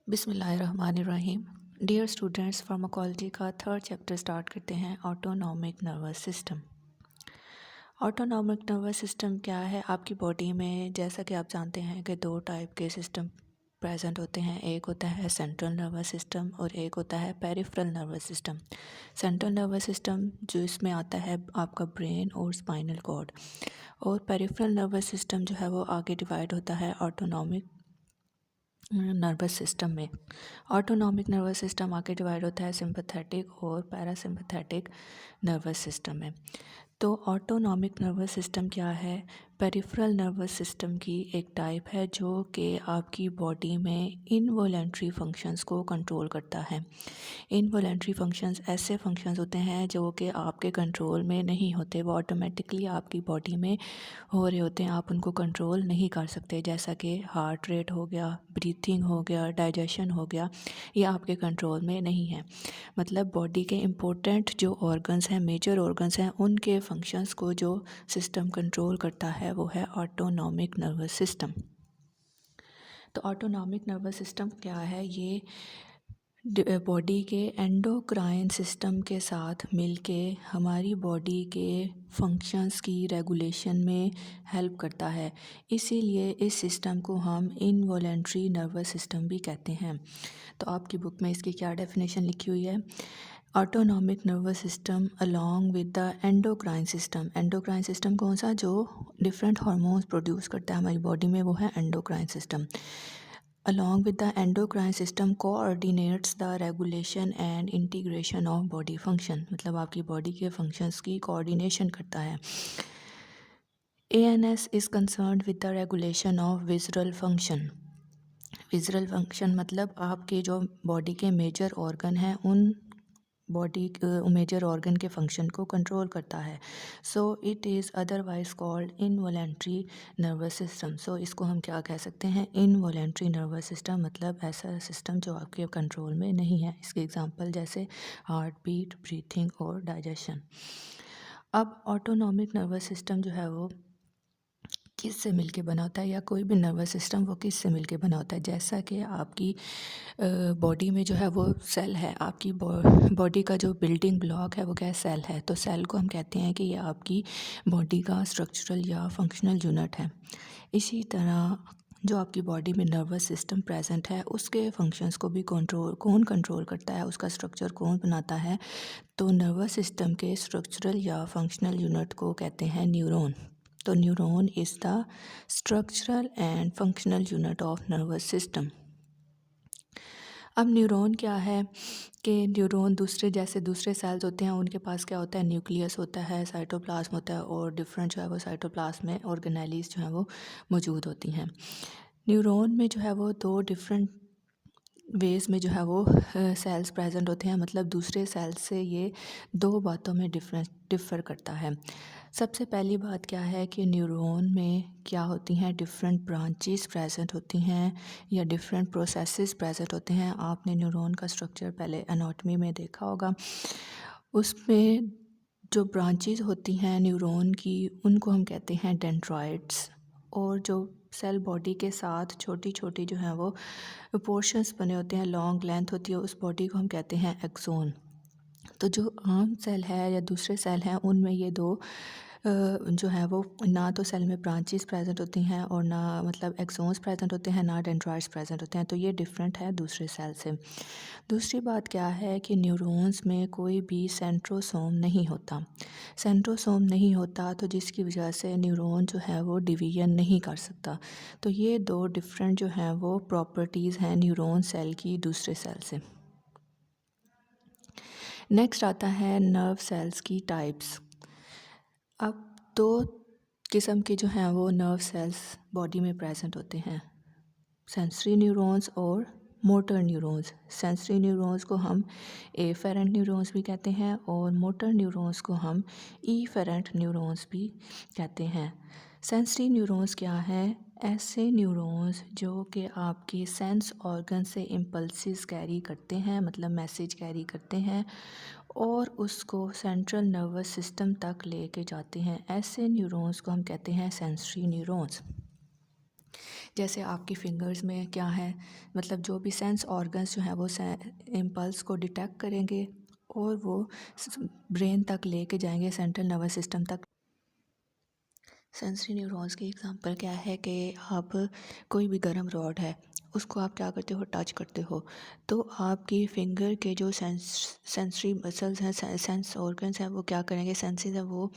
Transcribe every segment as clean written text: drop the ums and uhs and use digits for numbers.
बिस्मिल्लाहिर्रहमानिर्रहीम। Dear students, pharmacology का third chapter start करते हैं। Autonomic nervous system. Autonomic nervous system क्या है? आपकी बॉडी में जैसा कि आप जानते हैं कि दो टाइप के सिस्टम प्रेजेंट होते हैं। एक होता है सेंट्रल नर्वस सिस्टम और एक होता है peripheral nervous system. Central nervous system जो इसमें आता है आपका ब्रेन और स्पाइनल कॉर्ड, और पेरिफेरल नर्वस सिस्टम जो है वो आगे डिवाइड होता है ऑटोनॉमिक नर्वस सिस्टम में। ऑटोनॉमिक नर्वस सिस्टम आगे डिवाइड होता है सिंपैथेटिक और पैरासिम्पैथेटिक नर्वस सिस्टम में। तो ऑटोनॉमिक नर्वस सिस्टम क्या है? पेरिफेरल नर्वस सिस्टम की एक टाइप है जो कि आपकी बॉडी में इनवॉलेंट्री फंक्शंस को कंट्रोल करता है। इनवॉलेंट्री फंक्शंस ऐसे फंक्शंस होते हैं जो कि आपके कंट्रोल में नहीं होते, वो ऑटोमेटिकली आपकी बॉडी में हो रहे होते हैं, आप उनको कंट्रोल नहीं कर सकते। जैसा कि हार्ट रेट हो गया, ब्रीथिंग हो गया, डाइजेशन हो गया, ये आपके कंट्रोल में नहीं है। मतलब बॉडी के इम्पोर्टेंट जो ऑर्गन्स हैं, मेजर ऑर्गन्स हैं, उनके फंक्शंस को जो सिस्टम कंट्रोल करता है वो है ऑटोनॉमिक नर्वस सिस्टम। तो ऑटोनॉमिक नर्वस सिस्टम क्या है? ये बॉडी के एंडोक्राइन सिस्टम के साथ मिलके हमारी बॉडी के फंक्शंस की रेगुलेशन में हेल्प करता है। इसीलिए इस सिस्टम को हम इनवॉलेंट्री नर्वस सिस्टम भी कहते हैं। तो आपकी बुक में इसकी क्या डेफिनेशन लिखी हुई है? Autonomic nervous system along with the endocrine system. Endocrine system कौन सा? जो डिफरेंट हार्मोन्स प्रोड्यूस करता है हमारी बॉडी में, वो है endocrine system. Along with the endocrine system coordinates the regulation and integration of body function। मतलब आपकी बॉडी के फंक्शंस की कोऑर्डिनेशन करता है। ANS is concerned with the regulation of visceral function। Visceral function मतलब आपके जो बॉडी के मेजर ऑर्गन हैं उन बॉडी मेजर ऑर्गन के फंक्शन को कंट्रोल करता है। So it is otherwise called involuntary nervous system. So इसको हम क्या कह सकते हैं? इनवॉलेंट्री नर्वस सिस्टम, मतलब ऐसा सिस्टम जो आपके कंट्रोल में नहीं है। इसके एग्जांपल जैसे हार्ट बीट, ब्रीथिंग और डाइजेशन। अब ऑटोनॉमिक नर्वस सिस्टम जो है वो किस से मिलके बना होता है, या कोई भी नर्वस सिस्टम वो किस से मिलके बना होता है? जैसा कि आपकी बॉडी में जो है वो सेल है, आपकी बॉडी का जो बिल्डिंग ब्लॉक है वो क्या है? सेल है। तो सेल को हम कहते हैं कि ये आपकी बॉडी का स्ट्रक्चरल या फंक्शनल यूनिट है। इसी तरह जो आपकी बॉडी में नर्वस सिस्टम प्रेजेंट है उसके फंक्शंस को भी कौन कंट्रोल करता है, उसका स्ट्रक्चर कौन बनाता है? तो नर्वस सिस्टम के स्ट्रक्चरल या फंक्शनल यूनिट को कहते हैं न्यूरॉन। तो neuron is the structural and functional unit of nervous system. अब न्यूरॉन क्या है कि न्यूरॉन दूसरे सेल्स होते हैं, उनके पास क्या होता है? न्यूक्लियस होता है, साइटोप्लाज्म होता है, और डिफरेंट जो है वो साइटोप्लाज्म में ऑर्गेनेलीज जो है वो मौजूद होती हैं। न्यूरॉन में जो है वो दो डिफरेंट वेज में जो है वो सेल्स प्रेजेंट होते हैं। मतलब दूसरे सेल्स से ये दो बातों में डिफ़र करता है। सबसे पहली बात क्या है कि न्यूरॉन में क्या होती हैं? डिफरेंट ब्रांचेस प्रेजेंट होती हैं या डिफरेंट प्रोसेसेस प्रेजेंट होते हैं। आपने न्यूरॉन का स्ट्रक्चर पहले एनाटॉमी में देखा होगा। उसमें जो ब्रांचेस होती हैं न्यूरॉन की उनको हम कहते हैं डेंड्राइट्स, और जो सेल बॉडी के साथ छोटी छोटी जो हैं वो पोर्शंस बने होते हैं, लॉन्ग लेंथ होती है, उस बॉडी को हम कहते हैं एक्सोन। तो जो आम सेल है या दूसरे सेल हैं उनमें ये दो जो है वो ना तो सेल में ब्रांचेस प्रेजेंट होती हैं और ना मतलब एक्सोन्स प्रेजेंट होते हैं, ना डेंड्राइट्स प्रेजेंट होते हैं। तो ये डिफरेंट है दूसरे सेल से। दूसरी बात क्या है कि न्यूरॉन्स में कोई भी सेंट्रोसोम नहीं होता। सेंट्रोसोम नहीं होता तो जिसकी वजह से न्यूरॉन जो है वो डिवीजन नहीं कर सकता। तो ये दो डिफरेंट जो हैं वो प्रॉपर्टीज़ हैं न्यूरॉन सेल की दूसरे सेल से। नेक्स्ट आता है नर्व सेल्स की टाइप्स। अब दो किस्म के जो हैं वो नर्व सेल्स बॉडी में प्रेजेंट होते हैं, सेंसरी न्यूरॉन्स और मोटर न्यूरॉन्स। सेंसरी न्यूरॉन्स को हम एफेरेंट न्यूरॉन्स भी कहते हैं और मोटर न्यूरॉन्स को हम ईफेरेंट न्यूरॉन्स भी कहते हैं। सेंसरी न्यूरॉन्स क्या हैं? ऐसे न्यूरॉन्स जो कि आपके सेंस ऑर्गन से इम्पल्सिस कैरी करते हैं, मतलब मैसेज कैरी करते हैं और उसको सेंट्रल नर्वस सिस्टम तक लेके जाते हैं। ऐसे न्यूरॉन्स को हम कहते हैं सेंसरी न्यूरॉन्स। जैसे आपकी फिंगर्स में क्या है, मतलब जो भी सेंस ऑर्गन्स जो हैं वो इम्पल्स को डिटेक्ट करेंगे और वो ब्रेन तक लेके जाएंगे, सेंट्रल नर्वस सिस्टम तक। सेंसरी न्यूरॉन्स की एग्जांपल क्या है कि आप कोई भी गर्म रॉड है, उसको आप क्या करते हो, टच करते हो, तो आपकी फिंगर के जो सेंसरी मसल्स हैं, सेंस ऑर्गन्स हैं, वो क्या करेंगे, सेंसेस हैं, वो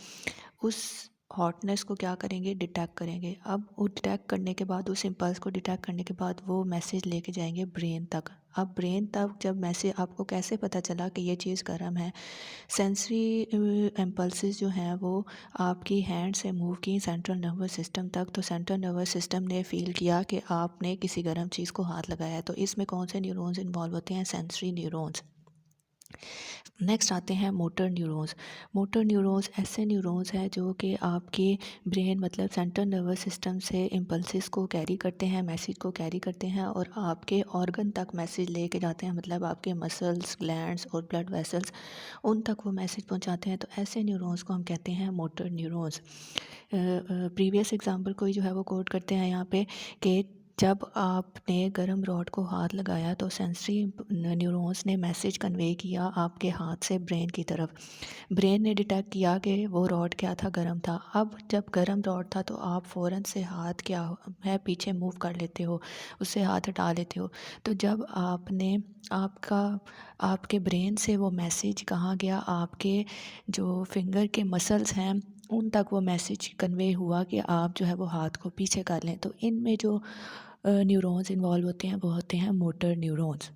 उस हॉटनेस को क्या करेंगे, डिटेक्ट करेंगे। अब वो डिटेक्ट करने के बाद, उस इम्पल्स को डिटेक्ट करने के बाद वो मैसेज लेके जाएंगे ब्रेन तक। अब ब्रेन तक जब मैसेज, आपको कैसे पता चला कि ये चीज़ गर्म है, सेंसरी इम्पल्सेस जो हैं वो आपकी हैंड से मूव की सेंट्रल नर्वस सिस्टम तक, तो सेंट्रल नर्वस सिस्टम ने फील किया कि आपने किसी गर्म चीज़ को हाथ लगाया है। तो इसमें कौन से न्यूरॉन्स इन्वॉल्व होते हैं, सेंसरी न्यूरॉन्स। नेक्स्ट आते हैं मोटर न्यूरॉन्स। मोटर न्यूरॉन्स ऐसे न्यूरॉन्स हैं जो कि आपके ब्रेन, मतलब सेंट्रल नर्वस सिस्टम से इम्पल्सेस को कैरी करते हैं, मैसेज को कैरी करते हैं और आपके ऑर्गन तक मैसेज लेके जाते हैं, मतलब आपके मसल्स, ग्लैंड्स और ब्लड वेसल्स, उन तक वो मैसेज पहुंचाते हैं। तो ऐसे न्यूरॉन्स को हम कहते हैं मोटर न्यूरॉन्स। प्रीवियस एग्जांपल कोई जो है वो कोट करते हैं यहाँ पे कि जब आपने गर्म रॉड को हाथ लगाया तो सेंसरी न्यूरॉन्स ने मैसेज कन्वे किया आपके हाथ से ब्रेन की तरफ। ब्रेन ने डिटेक्ट किया कि वो रॉड क्या था, गर्म था। अब जब गर्म रॉड था तो आप फ़ौरन से हाथ क्या है, पीछे मूव कर लेते हो, उससे हाथ हटा लेते हो। तो जब आपने आपके ब्रेन से वो मैसेज कहाँ गया, आपके जो फिंगर के मसल्स हैं उन तक वो मैसेज कन्वे हुआ कि आप जो है वो हाथ को पीछे कर लें। तो इनमें जो न्यूरॉन्स इन्वॉल्व होते हैं वो होते हैं मोटर न्यूरॉन्स।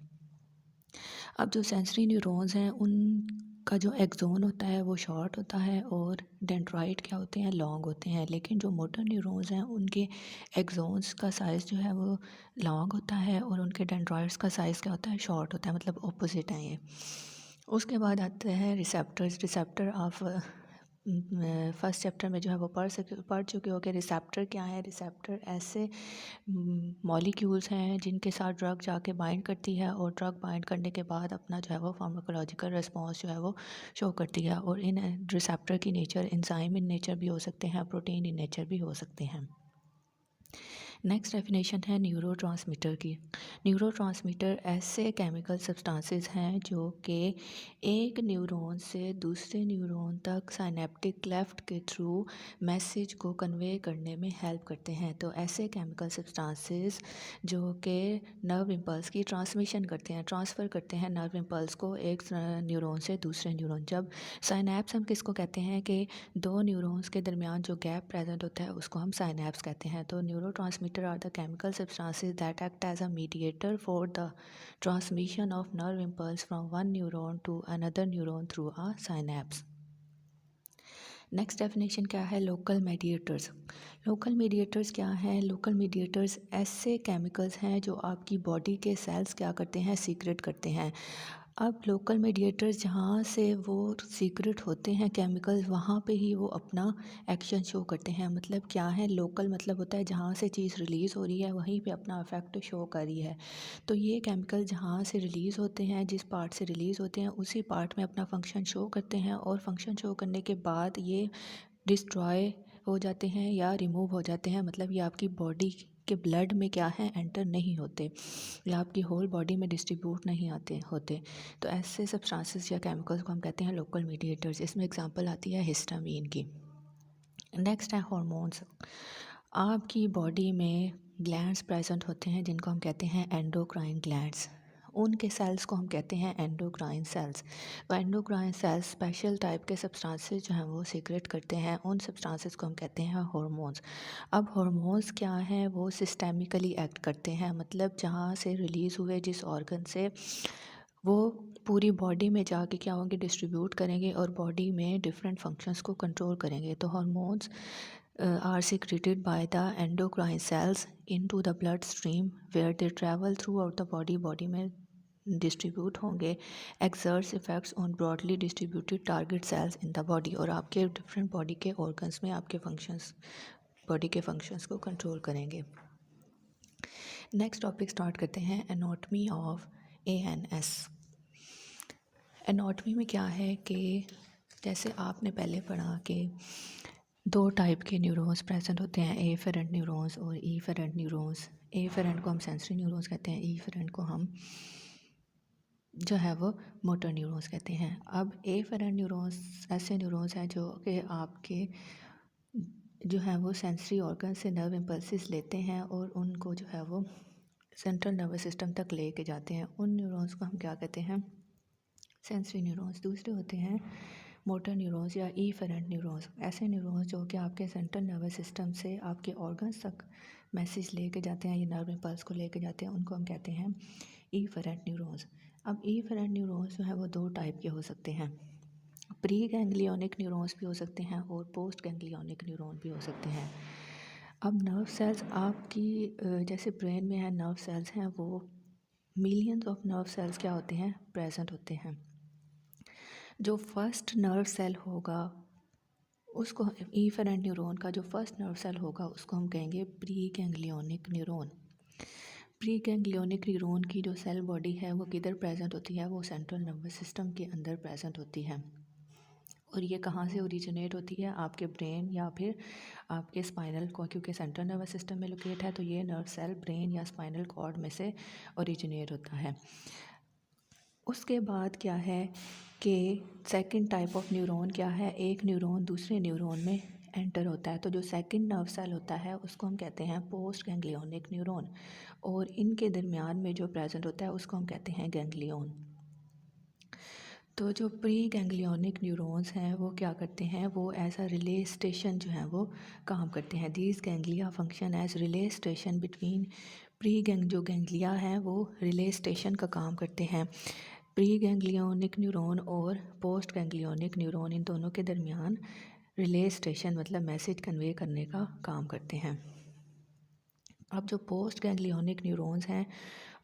अब जो सेंसरी न्यूरॉन्स हैं उनका जो एक्सोन होता है वो शॉर्ट होता है और डेंड्राइट क्या होते हैं, लॉन्ग होते हैं। लेकिन जो मोटर न्यूरॉन्स हैं उनके एक्सोन्स का साइज़ जो है वो लॉन्ग होता है और उनके डेंड्राइट्स का साइज़ क्या होता है, शॉर्ट होता है, मतलब ऑपोजिट हैं ये। उसके बाद आते हैं receptors. Receptor of first chapter में जो है वो पढ़ चुके हो कि रिसेप्टर क्या है। रिसेप्टर ऐसे मॉलिक्यूल्स हैं जिनके साथ ड्रग जाके बाइंड करती है और ड्रग बाइंड करने के बाद अपना जो है वो फार्माकोलॉजिकल रिस्पॉन्स जो है वो शो करती है। और इन रिसेप्टर की नेचर एंजाइम इन नेचर भी हो सकते हैं, प्रोटीन इन नेचर भी हो सकते हैं। नेक्स्ट डेफिनेशन है न्यूरोट्रांसमीटर की। न्यूरोट्रांसमीटर ऐसे केमिकल सब्सटेंसेस हैं जो कि एक न्यूरॉन से दूसरे न्यूरॉन तक साइनेप्टिक क्लेफ्ट के थ्रू मैसेज को कन्वे करने में हेल्प करते हैं। तो ऐसे केमिकल सब्सटेंसेस जो कि नर्व इम्पल्स की ट्रांसमिशन करते हैं, ट्रांसफ़र करते हैं नर्व इम्पल्स को एक न्यूरॉन से दूसरे न्यूरॉन। जब साइनेप्स हम किसको कहते हैं कि दो न्यूरॉन्स के दरमियान जो गैप प्रेजेंट होता है उसको हम साइनेप्स कहते हैं। तो neurotransmitter are the chemical substances that act as a mediator for the transmission of nerve impulse from one neuron to another neuron through a synapse. Next definition क्या है, लोकल मीडिएटर्स। लोकल मीडिएटर्स क्या हैं, local mediators ऐसे chemicals हैं जो आपकी body के sales क्या करते हैं, सीक्रेट करते हैं। अब लोकल मीडिएटर्स जहाँ से वो सीक्रेट होते हैं केमिकल्स, वहाँ पे ही वो अपना एक्शन शो करते हैं। मतलब क्या है, लोकल मतलब होता है जहाँ से चीज़ रिलीज़ हो रही है वहीं पे अपना इफेक्ट शो कर रही है। तो ये केमिकल जहाँ से रिलीज़ होते हैं, जिस पार्ट से रिलीज़ होते हैं उसी पार्ट में अपना फंक्शन शो करते हैं और फंक्शन शो करने के बाद ये डिस्ट्रॉय हो जाते हैं या रिमूव हो जाते हैं। मतलब ये आपकी बॉडी के ब्लड में क्या है, एंटर नहीं होते या आपकी होल बॉडी में डिस्ट्रीब्यूट नहीं आते होते। तो ऐसे सब्सटेंसेस या केमिकल्स को हम कहते हैं लोकल मीडिएटर्स। इसमें एग्जांपल आती है हिस्टामीन की। नेक्स्ट है हार्मोन्स। आपकी बॉडी में ग्लैंड्स प्रेजेंट होते हैं जिनको हम कहते हैं एंडोक्राइन ग्लैंड्स। उनके सेल्स को हम कहते हैं एंडोक्राइन सेल्स। तो एंडोक्राइन सेल्स स्पेशल टाइप के सब्सटेंसेस जो हैं वो सीक्रेट करते हैं, उन सब्सटेंसेस को हम कहते हैं हार्मोन्स। अब हार्मोन्स क्या हैं, वो सिस्टेमिकली एक्ट करते हैं, मतलब जहाँ से रिलीज़ हुए जिस ऑर्गन से, वो पूरी बॉडी में जाके क्या होंगे, डिस्ट्रीब्यूट करेंगे और बॉडी में डिफरेंट फंक्शंस को कंट्रोल करेंगे। तो hormones are secreted by the endocrine cells into the blood stream where they travel throughout the body में डिस्ट्रीब्यूट होंगे, exerts effects on broadly distributed target cells in the body, और आपके different body के organs में आपके functions, body के functions को control करेंगे। नेक्स्ट टॉपिक स्टार्ट करते हैं, एनाटॉमी ऑफ ANS। एनाटॉमी में क्या है कि जैसे आपने पहले पढ़ा कि दो टाइप के न्यूरॉन्स प्रेजेंट होते हैं, एफेरेंट न्यूरॉन्स और ईफेरेंट न्यूरॉन्स। एफेरेंट को हम सेंसरी न्यूरॉन्स कहते हैं, ईफेरेंट को हम जो है वो मोटर न्यूरॉन्स कहते हैं। अब एफेरेंट न्यूरॉन्स ऐसे न्यूरॉन्स हैं जो कि आपके जो है वो सेंसरी ऑर्गन से नर्व इम्पल्सिस लेते हैं और उनको जो है वो सेंट्रल नर्वस सिस्टम तक लेके जाते हैं। उन न्यूरॉन्स को हम क्या कहते हैं, सेंसरी न्यूरॉन्स। दूसरे होते हैं मोटर न्यूरॉन्स या ईफेरेंट न्यूरॉन्स। ऐसे न्यूरॉन्स जो कि आपके सेंट्रल नर्वस सिस्टम से आपके ऑर्गन्स तक मैसेज लेके जाते हैं, ये नर्व इम्पल्स को लेके जाते हैं, उनको हम कहते हैं ईफेरेंट न्यूरॉन्स। अब ईफेरेंट न्यूरॉन्स जो है वो दो टाइप के हो सकते हैं, प्री गैंग्लियोनिक न्यूरॉन्स भी हो सकते हैं और पोस्ट गैंग्लियोनिक न्यूरॉन भी हो सकते हैं। अब नर्व सेल्स आपकी जैसे ब्रेन में है नर्व सेल्स हैं, वो मिलियंस ऑफ नर्व सेल्स क्या होते हैं, प्रेजेंट होते हैं। जो फर्स्ट नर्व सेल होगा उसको ईफेरेंट न्यूरॉन का जो फर्स्ट नर्व सेल होगा उसको हम कहेंगे pre ganglionic neuron. Pre ganglionic neuron की जो सेल बॉडी है वो किधर प्रेजेंट होती है, वो सेंट्रल नर्वस सिस्टम के अंदर प्रेजेंट होती है। और ये कहाँ से ओरिजिनेट होती है, आपके ब्रेन या फिर आपके स्पाइनल को, क्योंकि सेंट्रल नर्वस सिस्टम में लोकेट है तो ये नर्व सेल ब्रेन या स्पाइनल कॉर्ड में से ओरिजिनेट होता है। उसके बाद क्या है कि सेकंड टाइप ऑफ न्यूरॉन क्या है, एक न्यूरॉन दूसरे न्यूरॉन में एंटर होता है, तो जो सेकंड नर्व सेल होता है उसको हम कहते हैं पोस्ट गैंग्लियोनिक न्यूरॉन, और इनके दरमियान में जो प्रेजेंट होता है उसको हम कहते हैं गैंग्लियन। तो जो प्री गैंग्लियोनिक न्यूरॉन्स हैं वो क्या करते हैं, वो एज अ रिले स्टेशन जो है वो काम करते हैं। These ganglia function as relay station between pre gang, जो गैंग्लिया हैं वो रिले स्टेशन का काम करते हैं प्री गैंग्लियोनिक न्यूरॉन और पोस्ट गैंग्लियोनिक न्यूरॉन, इन दोनों के दरमियान रिले स्टेशन मतलब मैसेज कन्वे करने का काम करते हैं। अब जो पोस्ट गैंग्लियोनिक न्यूरॉन्स हैं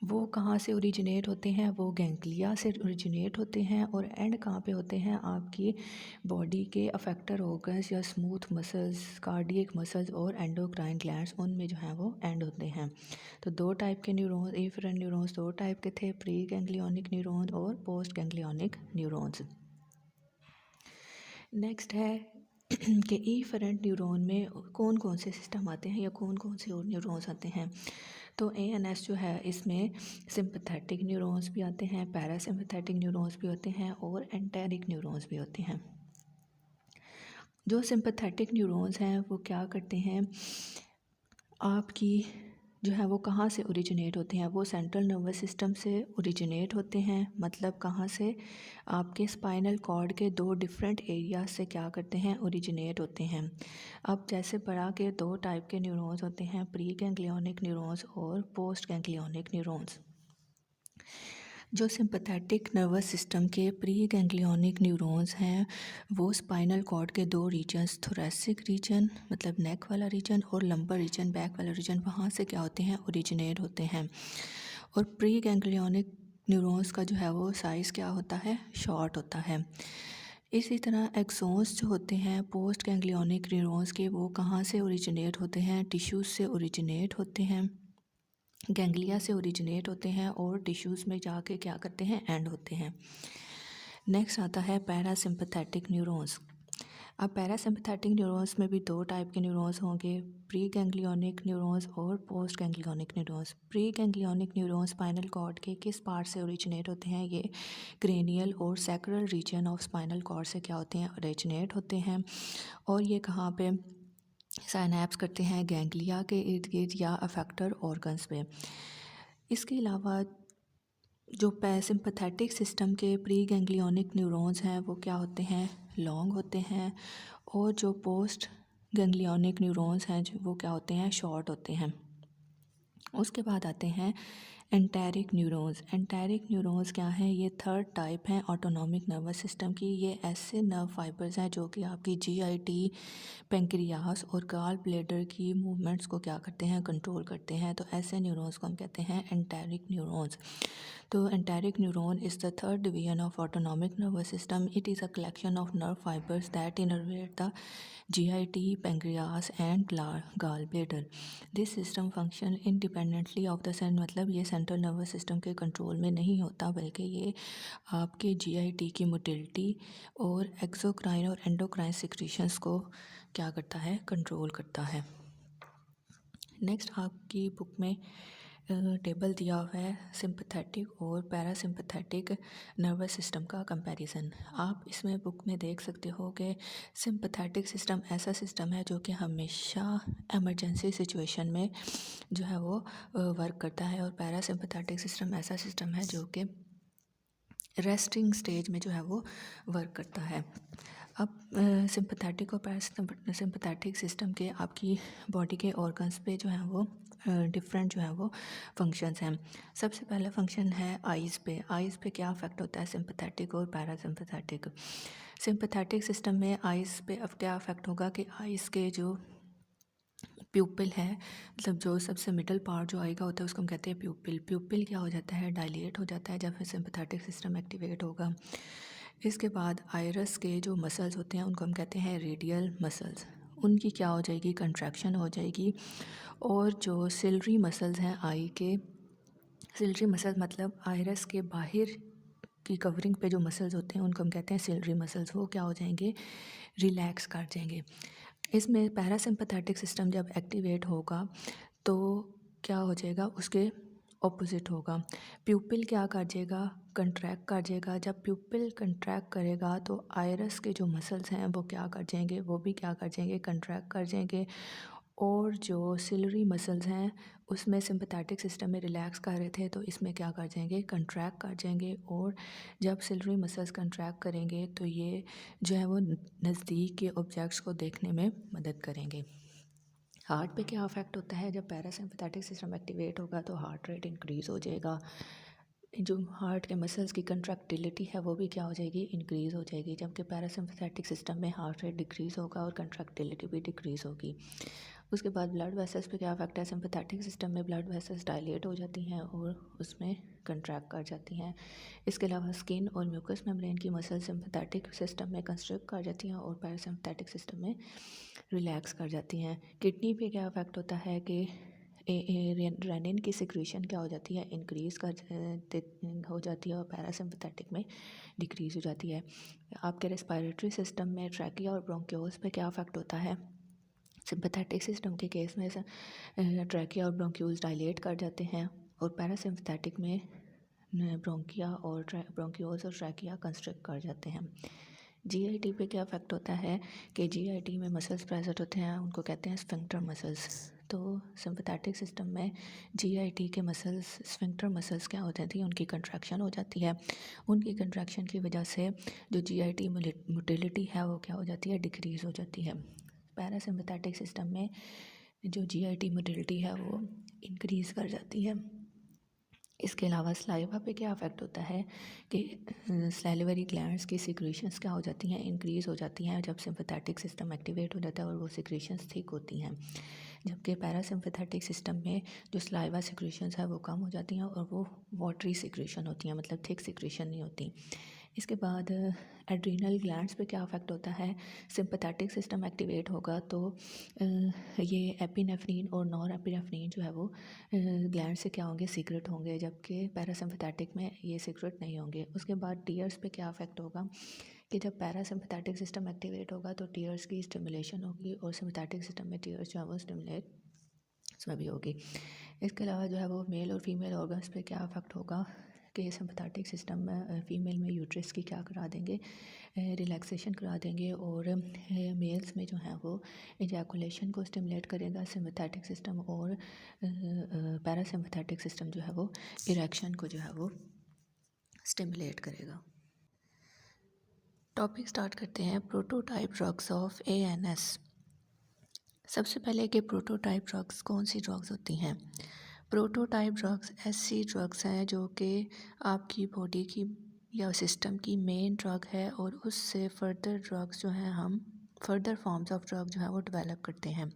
वो कहाँ से ओरिजिनेट होते हैं, वो गैंग्लिया से ओरिजिनेट होते हैं और एंड कहाँ पे होते हैं, आपकी बॉडी के अफेक्टर ऑर्गन्स या स्मूथ मसल्स, कार्डियक मसल्स और एंडोक्राइन ग्लैंड्स, उनमें जो है वो एंड होते हैं। तो दो टाइप के न्यूरॉन्स, एफेरेंट न्यूरॉन्स दो टाइप के थे, प्री गैंग्लियोनिक न्यूरॉन्स और पोस्ट गैंग्लियोनिक न्यूरॉन्स। नेक्स्ट है कि एफेरेंट न्यूरॉन में कौन कौन से सिस्टम आते हैं या कौन कौन से और न्यूरॉन्स आते हैं। तो एएनएस जो है इसमें सिंपैथेटिक न्यूरॉन्स भी आते हैं, पैरासिम्पैथेटिक न्यूरॉन्स भी होते हैं और एंटेरिक न्यूरॉन्स भी होते हैं। जो सिंपैथेटिक न्यूरॉन्स हैं वो क्या करते हैं, आपकी जो है वो कहाँ से ओरिजिनेट होते हैं, वो सेंट्रल नर्वस सिस्टम से ओरिजिनेट होते हैं, मतलब कहाँ से, आपके स्पाइनल कॉर्ड के दो डिफरेंट एरिया से क्या करते हैं, ओरिजिनेट होते हैं। अब जैसे बड़ा के दो टाइप के न्यूरॉन्स होते हैं, प्री गैंग्लियोनिक न्यूरॉन्स और पोस्ट गैंग्लियोनिक न्यूरॉन्स। जो सिंपैथेटिक नर्वस सिस्टम के प्री गैंग्लियोनिक न्यूरॉन्स हैं वो स्पाइनल कॉर्ड के दो रीजन्स, थोरेसिक रीजन मतलब नेक वाला रीजन और लंबर रीजन बैक वाला रीजन, वहाँ से क्या होते हैं, ओरिजिनेट होते हैं। और प्री गैंग्लियोनिक न्यूरॉन्स का जो है वो साइज़ क्या होता है, शॉर्ट होता है। इसी तरह एक्सोन्स जो होते हैं पोस्ट गैंग्लियोनिक न्यूरॉन्स के, वो कहाँ से ओरिजिनेट होते हैं, टिश्यूज़ से ओरिजिनेट होते हैं, गैंग्लिया से ओरिजिनेट होते हैं और टिश्यूज़ में जाके क्या करते हैं, एंड होते हैं। नेक्स्ट आता है पैरासिम्पैथेटिक न्यूरॉन्स। अब पैरासिम्पैथेटिक न्यूरॉन्स में भी दो टाइप के न्यूरॉन्स होंगे, प्री गैंग्लियोनिक न्यूरॉन्स और post ganglionic neurons. Pre ganglionic neurons spinal cord के किस पार्ट से ओरिजिनेट होते हैं, ये क्रेनियल और sacral region of spinal cord से क्या होते हैं, ओरिजिनेट होते हैं। और ये कहाँ पे साइनैप्स करते हैं, गैंग्लिया के इर्द गिर्द या अफेक्टर ऑर्गन्स पे। इसके अलावा जो पैरासिम्पैथेटिक सिस्टम के प्री गैंग्लियोनिक न्यूरॉन्स हैं वो क्या होते हैं, लॉन्ग होते हैं, और जो पोस्ट गैंग्लियोनिक न्यूरॉन्स हैं वो क्या होते हैं, शॉर्ट होते हैं। उसके बाद आते हैं एंटेरिक न्यूरॉन्स। एंटेरिक न्यूरॉन्स क्या हैं, ये थर्ड टाइप हैं ऑटोनॉमिक नर्वस सिस्टम की। ये ऐसे नर्व फाइबर्स हैं जो कि आपकी जीआईटी, पेंक्रियास और गाल ब्लैडर की मूवमेंट्स को क्या करते हैं, कंट्रोल करते हैं। तो ऐसे न्यूरॉन्स को हम कहते हैं एंटेरिक न्यूरॉन्स। तो enteric neuron is the third division of autonomic nervous system. It is a collection of nerve fibers that innervate the GIT, pancreas and gallbladder. This system function independently of the मतलब ये central nervous system के control में नहीं होता, बल्कि ये आपके GIT की मोटिलिटी और एक्सोक्राइन और एंडोक्राइन सिक्रीशंस को क्या करता है, कंट्रोल करता है। नेक्स्ट आपकी बुक में टेबल दिया हुआ है सिंपैथेटिक और पैरासिम्पैथेटिक नर्वस सिस्टम का कंपैरिजन। आप इसमें बुक में देख सकते हो कि सिंपैथेटिक सिस्टम ऐसा सिस्टम है जो कि हमेशा इमरजेंसी सिचुएशन में जो है वो वर्क करता है, और पैरासिम्पैथेटिक सिस्टम ऐसा सिस्टम है जो कि रेस्टिंग स्टेज में जो है वो वर्क करता है। अब सिंपैथेटिक और पैरासिम्पैथेटिक सिस्टम के आपकी बॉडी के ऑर्गन्स पे जो है वो डिफरेंट जो है वो फंक्शंस हैं। सबसे पहला फंक्शन है आइज़ पे। आइज़ पे क्या अफेक्ट होता है सिंपैथेटिक और पैरासिम्पैथेटिक। सिंपैथेटिक सिस्टम में आइज़ पे अब क्या अफेक्ट होगा कि आइज़ के जो प्यूपिल है, मतलब जो सबसे मिडल पार्ट जो आई का होता है उसको हम कहते हैं प्यूपिल। प्यूपिल क्या हो जाता है, डायलेट हो जाता है जब फिर सिंपैथेटिक सिस्टम एक्टिवेट होगा। इसके बाद आइरस के जो मसल्स होते हैं उनको हम कहते हैं रेडियल मसल्स, उनकी क्या हो जाएगी, कंट्रैक्शन हो जाएगी। और जो सिलरी मसल्स हैं आई के, सिलरी मसल्स मतलब आइरस के बाहर की कवरिंग पे जो मसल्स होते हैं उनको हम कहते हैं सिलरी मसल्स, वो क्या हो जाएंगे, रिलैक्स कर जाएंगे। इसमें पैरासिम्पैथेटिक सिस्टम जब एक्टिवेट होगा तो क्या हो जाएगा, उसके ऑपोजिट होगा। प्यूपिल क्या कर जाएगा, कंट्रैक्ट कर जाएगा। जब प्यूपिल कंट्रैक्ट करेगा तो आइरस के जो मसल्स हैं वो क्या कर जाएंगे, वो भी क्या कर जाएंगे, कंट्रैक्ट कर जाएंगे। और जो सिलरी मसल्स हैं उसमें सिंपैथेटिक सिस्टम में रिलैक्स कर रहे थे तो इसमें क्या कर जाएंगे, कंट्रैक्ट कर जाएंगे। और जब सिलरी मसल्स कंट्रैक्ट करेंगे तो ये जो है वो नज़दीक के ऑब्जेक्ट्स को देखने में मदद करेंगे। हार्ट पे क्या अफेक्ट होता है, जब पैरासिम्पैथेटिक सिस्टम एक्टिवेट होगा तो हार्ट रेट इंक्रीज़ हो जाएगा। जो हार्ट के मसल्स की कंट्रैक्टिलिटी है वो भी क्या हो जाएगी, इंक्रीज़ हो जाएगी। जबकि पैरासिम्पैथेटिक सिस्टम में हार्ट रेट डिक्रीज़ होगा और कंट्रैक्टिलिटी भी डिक्रीज़ होगी। उसके बाद ब्लड वेसल्स पे क्या अफेक्ट है, सिंपैथेटिक सिस्टम में ब्लड वेसल्स डायलेट हो जाती हैं और उसमें कंट्रैक्ट कर जाती हैं। इसके अलावा स्किन और म्यूकस मेम्ब्रेन की मसल सिंपैथेटिक सिस्टम में कंस्ट्रिक्ट कर जाती हैं और पैरासिम्पैथेटिक सिस्टम में रिलैक्स कर जाती हैं। किडनी पे क्या अफेक्ट होता है कि रेनिन की सिक्रीशन क्या हो जाती है, इंक्रीज़ हो जाती है और पैरासिम्पैथेटिक में डिक्रीज़ हो जाती है। आपके रेस्पिरेटरी सिस्टम में ट्रैकिया और ब्रोंक्यूल्स पे क्या अफेक्ट होता है, सिंपैथेटिक सिस्टम के केस में ट्रैकिया और ब्रोंक्यूल्स डायलेट कर जाते हैं और पैरासिम्पैथेटिक में ब्रोंकिया और ब्रोंक्यूल्स और ट्रैकिया कंस्ट्रिक्ट कर जाते हैं। जीआईटी पे क्या अफेक्ट होता है कि जीआईटी में मसल्स प्रेजेंट होते हैं, उनको कहते हैं स्फिंक्टर मसल्स। तो सिंपैथेटिक सिस्टम में जीआईटी के मसल्स, स्फिंक्टर मसल्स क्या हो जाती है, उनकी कंट्रैक्शन हो जाती है। उनकी कंट्रैक्शन की वजह से जो जीआईटी मोटिलिटी है वो क्या हो जाती है, डिक्रीज़ हो जाती है। पैरासिम्पैथेटिक सिस्टम में जो जीआईटी मोटिलिटी है वो इंक्रीज़ कर जाती है। इसके अलावा स्लाइवा पे क्या अफेक्ट होता है कि सैलिवरी ग्लैंड्स की सिक्रीशंस क्या हो जाती हैं, इंक्रीज़ हो जाती हैं जब सिंपैथेटिक सिस्टम एक्टिवेट हो जाता है और वो सिक्रीशंस थिक होती हैं। जबकि पैरासिम्पैथेटिक सिस्टम में जो स्लाइवा सिक्रीशंस है वो कम हो जाती हैं और वो वाटरी सिक्रीशन होती हैं, मतलब थिक सिक्रीशन नहीं होती। इसके बाद एड्रीनल ग्लैंड्स पे क्या अफेक्ट होता है, सिंपैथेटिक सिस्टम एक्टिवेट होगा तो ये एपिनेफ्रीन और नॉर एपिनेफ्रीन जो है वो ग्लैंड से क्या होंगे, सीक्रेट होंगे, जबकि पैरासिम्पैथेटिक में ये सीक्रेट नहीं होंगे। उसके बाद टीयर्स पे क्या अफेक्ट होगा कि जब पैरासिम्पैथेटिक सिस्टम एक्टिवेट होगा तो टीयर्स की स्टिमुलेशन होगी और सिम्पैथेटिक सिस्टम में टीयर्स जो है वो स्टिमुलेट उसमें भी होगी। इसके अलावा जो है वो मेल और फीमेल ऑर्गन्स पे क्या अफेक्ट होगा कि सिंपैथेटिक सिस्टम में फीमेल में यूट्रस की क्या करा देंगे, रिलैक्सेशन करा देंगे और मेल्स में जो है वो इजैकुलेशन को स्टिमुलेट करेगा सिंपैथेटिक सिस्टम और पैरासिम्पैथेटिक सिस्टम जो है वो इरेक्शन को जो है वो स्टिमुलेट करेगा। टॉपिक स्टार्ट करते हैं, प्रोटोटाइप ड्रग्स ऑफ एएनएस। सबसे पहले कि प्रोटोटाइप ड्रग्स कौन सी ड्रग्स होती हैं। प्रोटोटाइप ड्रग्स ऐसी ड्रग्स हैं जो कि आपकी बॉडी की या सिस्टम की मेन ड्रग है और उससे फर्दर ड्रग्स जो हैं हम फर्दर फॉर्म्स ऑफ ड्रग जो है वो डेवलप करते हैं।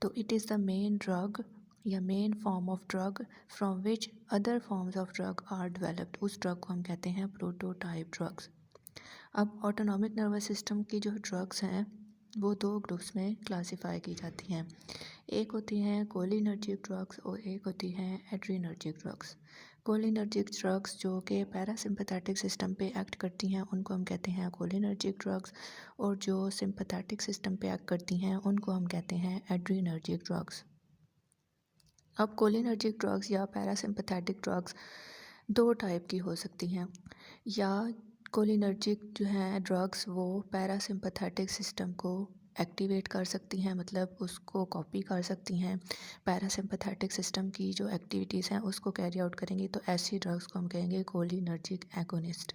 तो it is the main drug या main form of drug from which other forms of drug are developed, उस ड्रग को हम कहते हैं प्रोटोटाइप ड्रग्स। अब ऑटोनॉमिक नर्वस सिस्टम की जो ड्रग्स हैं वो दो ग्रुप्स में क्लासिफाई की जाती हैं। एक होती हैं कोलिनर्जिक ड्रग्स और एक होती हैं एड्रीनर्जिक ड्रग्स। कोलिनर्जिक ड्रग्स जो कि पैरासिम्पथेटिक सिस्टम पे एक्ट करती हैं उनको हम कहते हैं कोलिनर्जिक ड्रग्स, और जो सिंपथेटिक सिस्टम पे एक्ट करती हैं उनको हम कहते हैं एड्रीनर्जिक ड्रग्स। अब कोलिनर्जिक ड्रग्स या पैरासिम्पथेटिक ड्रग्स दो टाइप की हो सकती हैं। या कोलिनर्जिक जो हैं ड्रग्स वो पैरासिम्पथेटिक सिस्टम को एक्टिवेट कर सकती हैं, मतलब उसको कॉपी कर सकती हैं, पैरासिम्पथेटिक सिस्टम की जो एक्टिविटीज़ हैं उसको कैरी आउट करेंगी, तो ऐसी ड्रग्स को हम कहेंगे कोलिनर्जिक एगोनिस्ट।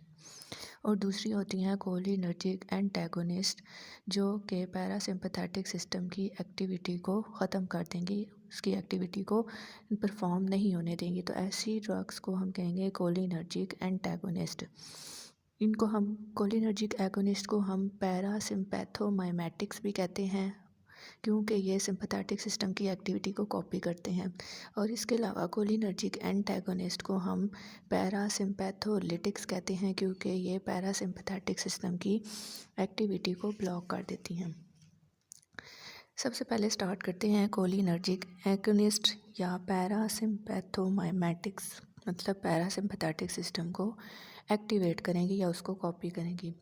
और दूसरी होती हैं कोलिनर्जिक एंटागोनिस्ट जो कि पैरासिम्पथेटिक सिस्टम की एक्टिविटी को ख़त्म कर देंगी, उसकी एक्टिविटी को परफॉर्म नहीं होने देंगी, तो ऐसी ड्रग्स को हम कहेंगे कोलिनर्जिक एंटागोनिस्ट। इनको हम कोलिनर्जिक एगोनिस्ट को हम पैरासिम्पैथोमाइमेटिक्स भी कहते हैं, क्योंकि ये सिंपैथेटिक सिस्टम की एक्टिविटी को कॉपी करते हैं। और इसके अलावा कोलिनर्जिक एंटागोनिस्ट को हम पैरासिम्पैथोलिटिक्स कहते हैं, क्योंकि ये पैरासिम्पैथेटिक सिस्टम की एक्टिविटी को ब्लॉक कर देती हैं। सबसे पहले स्टार्ट करते हैं कोलिनर्जिक एगोनिस्ट या पैरासिम्पैथोमाइमेटिक्स, मतलब पैरासिम्पैथेटिक सिस्टम को एक्टिवेट करेंगी या उसको कॉपी करेंगी।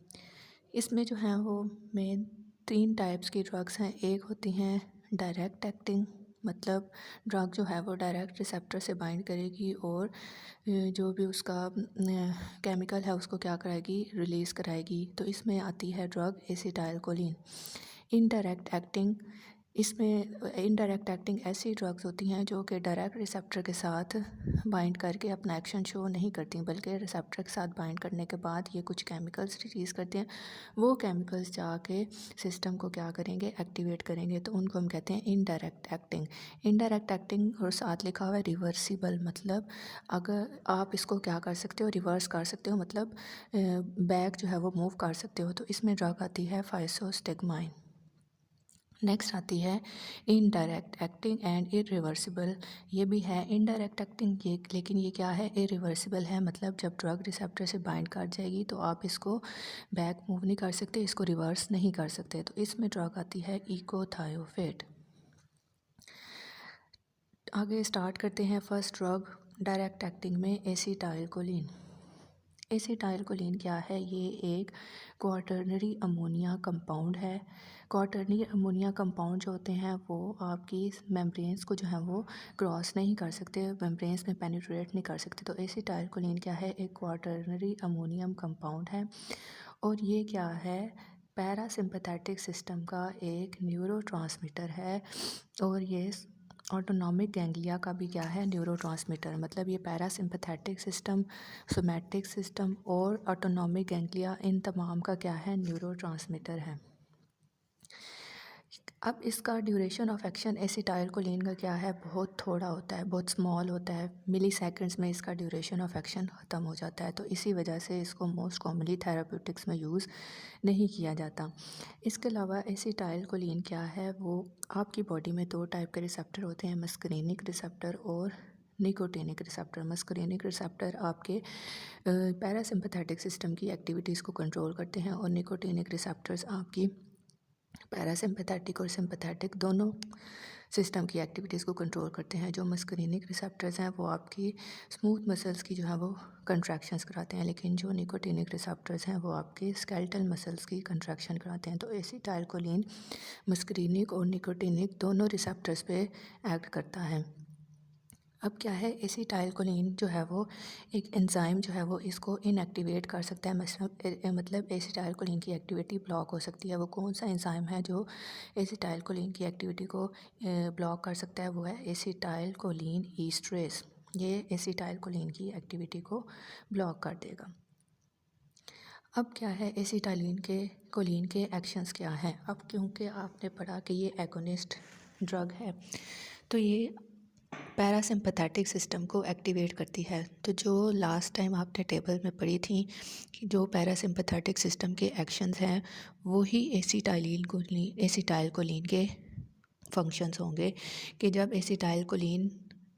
इसमें जो है वो मेन 3 टाइप्स की ड्रग्स हैं। एक होती हैं डायरेक्ट एक्टिंग, मतलब ड्रग जो है वो डायरेक्ट रिसेप्टर से बाइंड करेगी और जो भी उसका केमिकल है उसको क्या कराएगी, रिलीज़ कराएगी, तो इसमें आती है ड्रग एसिटाइलकोलिन। इनडायरेक्ट एक्टिंग, इसमें इनडायरेक्ट एक्टिंग ऐसी ड्रग्स होती हैं जो कि डायरेक्ट रिसेप्टर के साथ बाइंड करके अपना एक्शन शो नहीं करती, बल्कि रिसेप्टर के साथ बाइंड करने के बाद ये कुछ केमिकल्स रिलीज़ करते हैं। वो केमिकल्स जाके सिस्टम को क्या करेंगे, एक्टिवेट करेंगे, तो उनको हम कहते हैं इनडायरेक्ट एक्टिंग। इनडायरेक्ट एक्टिंग और साथ लिखा हुआ है रिवर्सिबल, मतलब अगर आप इसको क्या कर सकते हो, रिवर्स कर सकते हो, मतलब बैक जो है वो मूव कर सकते हो, तो इसमें ड्रग आती है फाइसोस्टिग्माइन। नेक्स्ट आती है इनडायरेक्ट एक्टिंग एंड इरिवर्सिबल। ये भी है इनडायरेक्ट एक्टिंग ये, लेकिन ये क्या है, इरिवर्सिबल है, मतलब जब ड्रग रिसेप्टर से बाइंड कर जाएगी तो आप इसको बैक मूव नहीं कर सकते, इसको रिवर्स नहीं कर सकते, तो इसमें ड्रग आती है इकोथायोफेट। आगे स्टार्ट करते हैं फर्स्ट ड्रग डायरेक्ट एक्टिंग में एसिटाइलकोलिन। एसिटाइलकोलिन क्या है, ये एक क्वाटरनरी अमोनिया कंपाउंड है। क्वाटरनरी अमोनिया कंपाउंड जो होते हैं वो आपकी मेम्ब्रेन्स को जो है वो क्रॉस नहीं कर सकते, मेम्ब्रेन्स में पेनिट्रेट नहीं कर सकते, तो एसिटाइलकोलिन क्या है, एक क्वाटरनरी अमोनियम कंपाउंड है। और ये क्या है, पैरासिम्पथेटिक सिस्टम का एक न्यूरोट्रांसमीटर है, और ये ऑटोनॉमिक गैंग्लिया का भी क्या है, न्यूरोट्रांसमीटर, मतलब ये पैरासिम्पथेटिक सिस्टम, सोमैटिक सिस्टम और ऑटोनॉमिक गैंग्लिया, इन तमाम का क्या है, न्यूरोट्रांसमीटर है। अब इसका ड्यूरेशन ऑफ एक्शन एसिटाइलकोलिन का क्या है, बहुत थोड़ा होता है, बहुत स्मॉल होता है, मिली सेकेंड्स में इसका ड्यूरेशन ऑफ एक्शन ख़त्म हो जाता है, तो इसी वजह से इसको मोस्ट कॉमनली थेराप्यूटिक्स में यूज़ नहीं किया जाता। इसके अलावा एसिटाइलकोलिन क्या है, वो आपकी बॉडी में 2 टाइप के रिसेप्टर होते हैं, मस्करीनिक रिसेप्टर और निकोटिनिक रिसेप्टर। मस्करीनिक रिसेप्टर आपके पैरासिम्पथेटिक सिस्टम की एक्टिविटीज़ को कंट्रोल करते हैं, और निकोटिनिक रिसेप्टर्स आपकी पैरासिम्पथेटिक और सिम्पथेटिक दोनों सिस्टम की एक्टिविटीज़ को कंट्रोल करते हैं। जो मस्करीनिक रिसेप्टर्स हैं वो आपकी स्मूथ मसल्स की जो है वो कंट्रैक्शंस कराते हैं, लेकिन जो निकोटिनिक रिसेप्टर्स हैं वो आपके स्केलेटल मसल्स की कंट्रैक्शन कराते हैं। तो एसिटाइलकोलिन मस्करीनिक और निकोटिनिक दोनों रिसेप्टर्स पे एक्ट करता है। अब क्या है, एसिटाइलकोलिन जो है वो एक एंजाइम जो है वो इसको इनएक्टिवेट कर सकता है, मतलब एसिटाइलकोलिन की एक्टिविटी ब्लॉक हो सकती है। वो कौन सा एंजाइम है जो एसिटाइलकोलिन की एक्टिविटी को ब्लॉक कर सकता है, वो है एसिटाइलकोलिन ईस्ट्रेस। ये एसिटाइलकोलिन की एक्टिविटी को ब्लॉक कर देगा। अब क्या है, एसिटाइलिन के कोलिन के एक्शंस क्या हैं। अब क्योंकि आपने पढ़ा कि ये एगोनिस्ट ड्रग है, तो ये पैरासिम्पथेटिक सिस्टम को एक्टिवेट करती है। तो जो लास्ट टाइम आपने टेबल में पढ़ी थी कि जो पैरासिम्पथेटिक सिस्टम के एक्शंस हैं वो ही एसिटाइलकोलिन के फंक्शंस होंगे, कि जब एसिटाइलकोलिन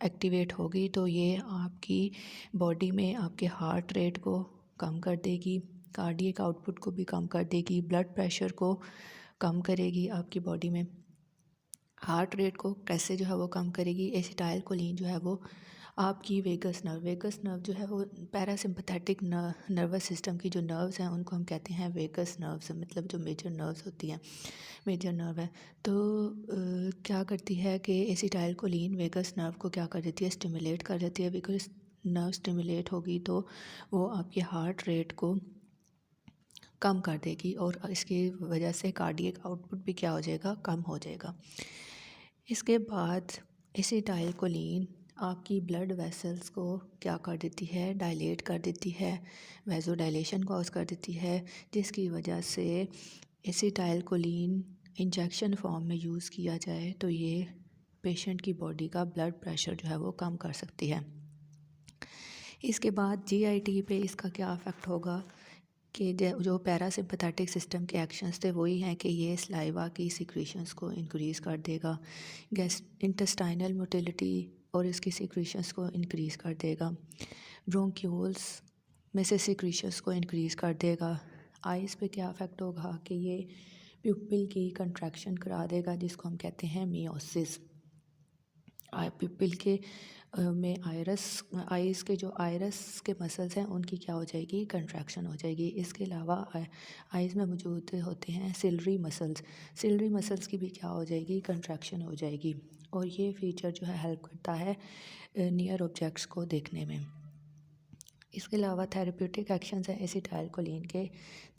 एक्टिवेट होगी तो ये आपकी बॉडी में आपके हार्ट रेट को कम कर देगी, कार्डियक आउटपुट को भी कम कर देगी, ब्लड प्रेशर को कम करेगी आपकी बॉडी में। हार्ट रेट को कैसे जो है वो कम करेगी, एसिटाइलकोलिन जो है वो आपकी वेगस नर्व जो है वो पैरासिम्पथेटिक नर्वस सिस्टम की जो नर्व्स हैं उनको हम कहते हैं वेगस नर्व्स, मतलब जो मेजर नर्व्स होती हैं, मेजर नर्व है। तो क्या करती है कि एसिटाइलकोलिन वेगस नर्व को क्या कर देती है, स्टिमुलेट कर देती है। बिकॉज नर्व स्टिमुलेट होगी तो वो आपके हार्ट रेट को कम कर देगी और इसकी वजह से कार्डियक आउटपुट भी क्या हो जाएगा, कम हो जाएगा। इसके बाद एसिटाइलकोलिन आपकी ब्लड वेसल्स को क्या कर देती है, डायलेट कर देती है, वेजो डायलेशन कॉज कर देती है, जिसकी वजह से एसिटाइलकोलिन इंजेक्शन फॉर्म में यूज़ किया जाए तो ये पेशेंट की बॉडी का ब्लड प्रेशर जो है वो कम कर सकती है। इसके बाद जीआईटी पे इसका क्या इफ़ेक्ट होगा कि जो पैरासिम्पथेटिक सिस्टम के एक्शंस थे वही हैं कि ये स्लाइवा की सिक्रीशंस को इंक्रीज़ कर देगा, गैस इंटेस्टाइनल मोटिलिटी और इसकी सिक्रीशंस को इंक्रीज़ कर देगा, ब्रोंक्यूल्स में से सिक्रीशंस को इंक्रीज़ कर देगा। आइज़ पे क्या इफ़ेक्ट होगा कि ये प्यूपिल की कंट्रैक्शन करा देगा, जिसको हम कहते हैं मियोसिस। पिपिल के में आइज़ के जो आइरस के मसल्स हैं उनकी क्या हो जाएगी, कंट्रैक्शन हो जाएगी। इसके अलावा आइज़ में मौजूद होते हैं सिलरी मसल्स की भी क्या हो जाएगी, कंट्रैक्शन हो जाएगी। और ये फीचर जो है हेल्प करता है नियर ऑब्जेक्ट्स को देखने में। इसके अलावा थेरेप्यूटिक एक्शंस हैं एसिटाइलकोलिन के।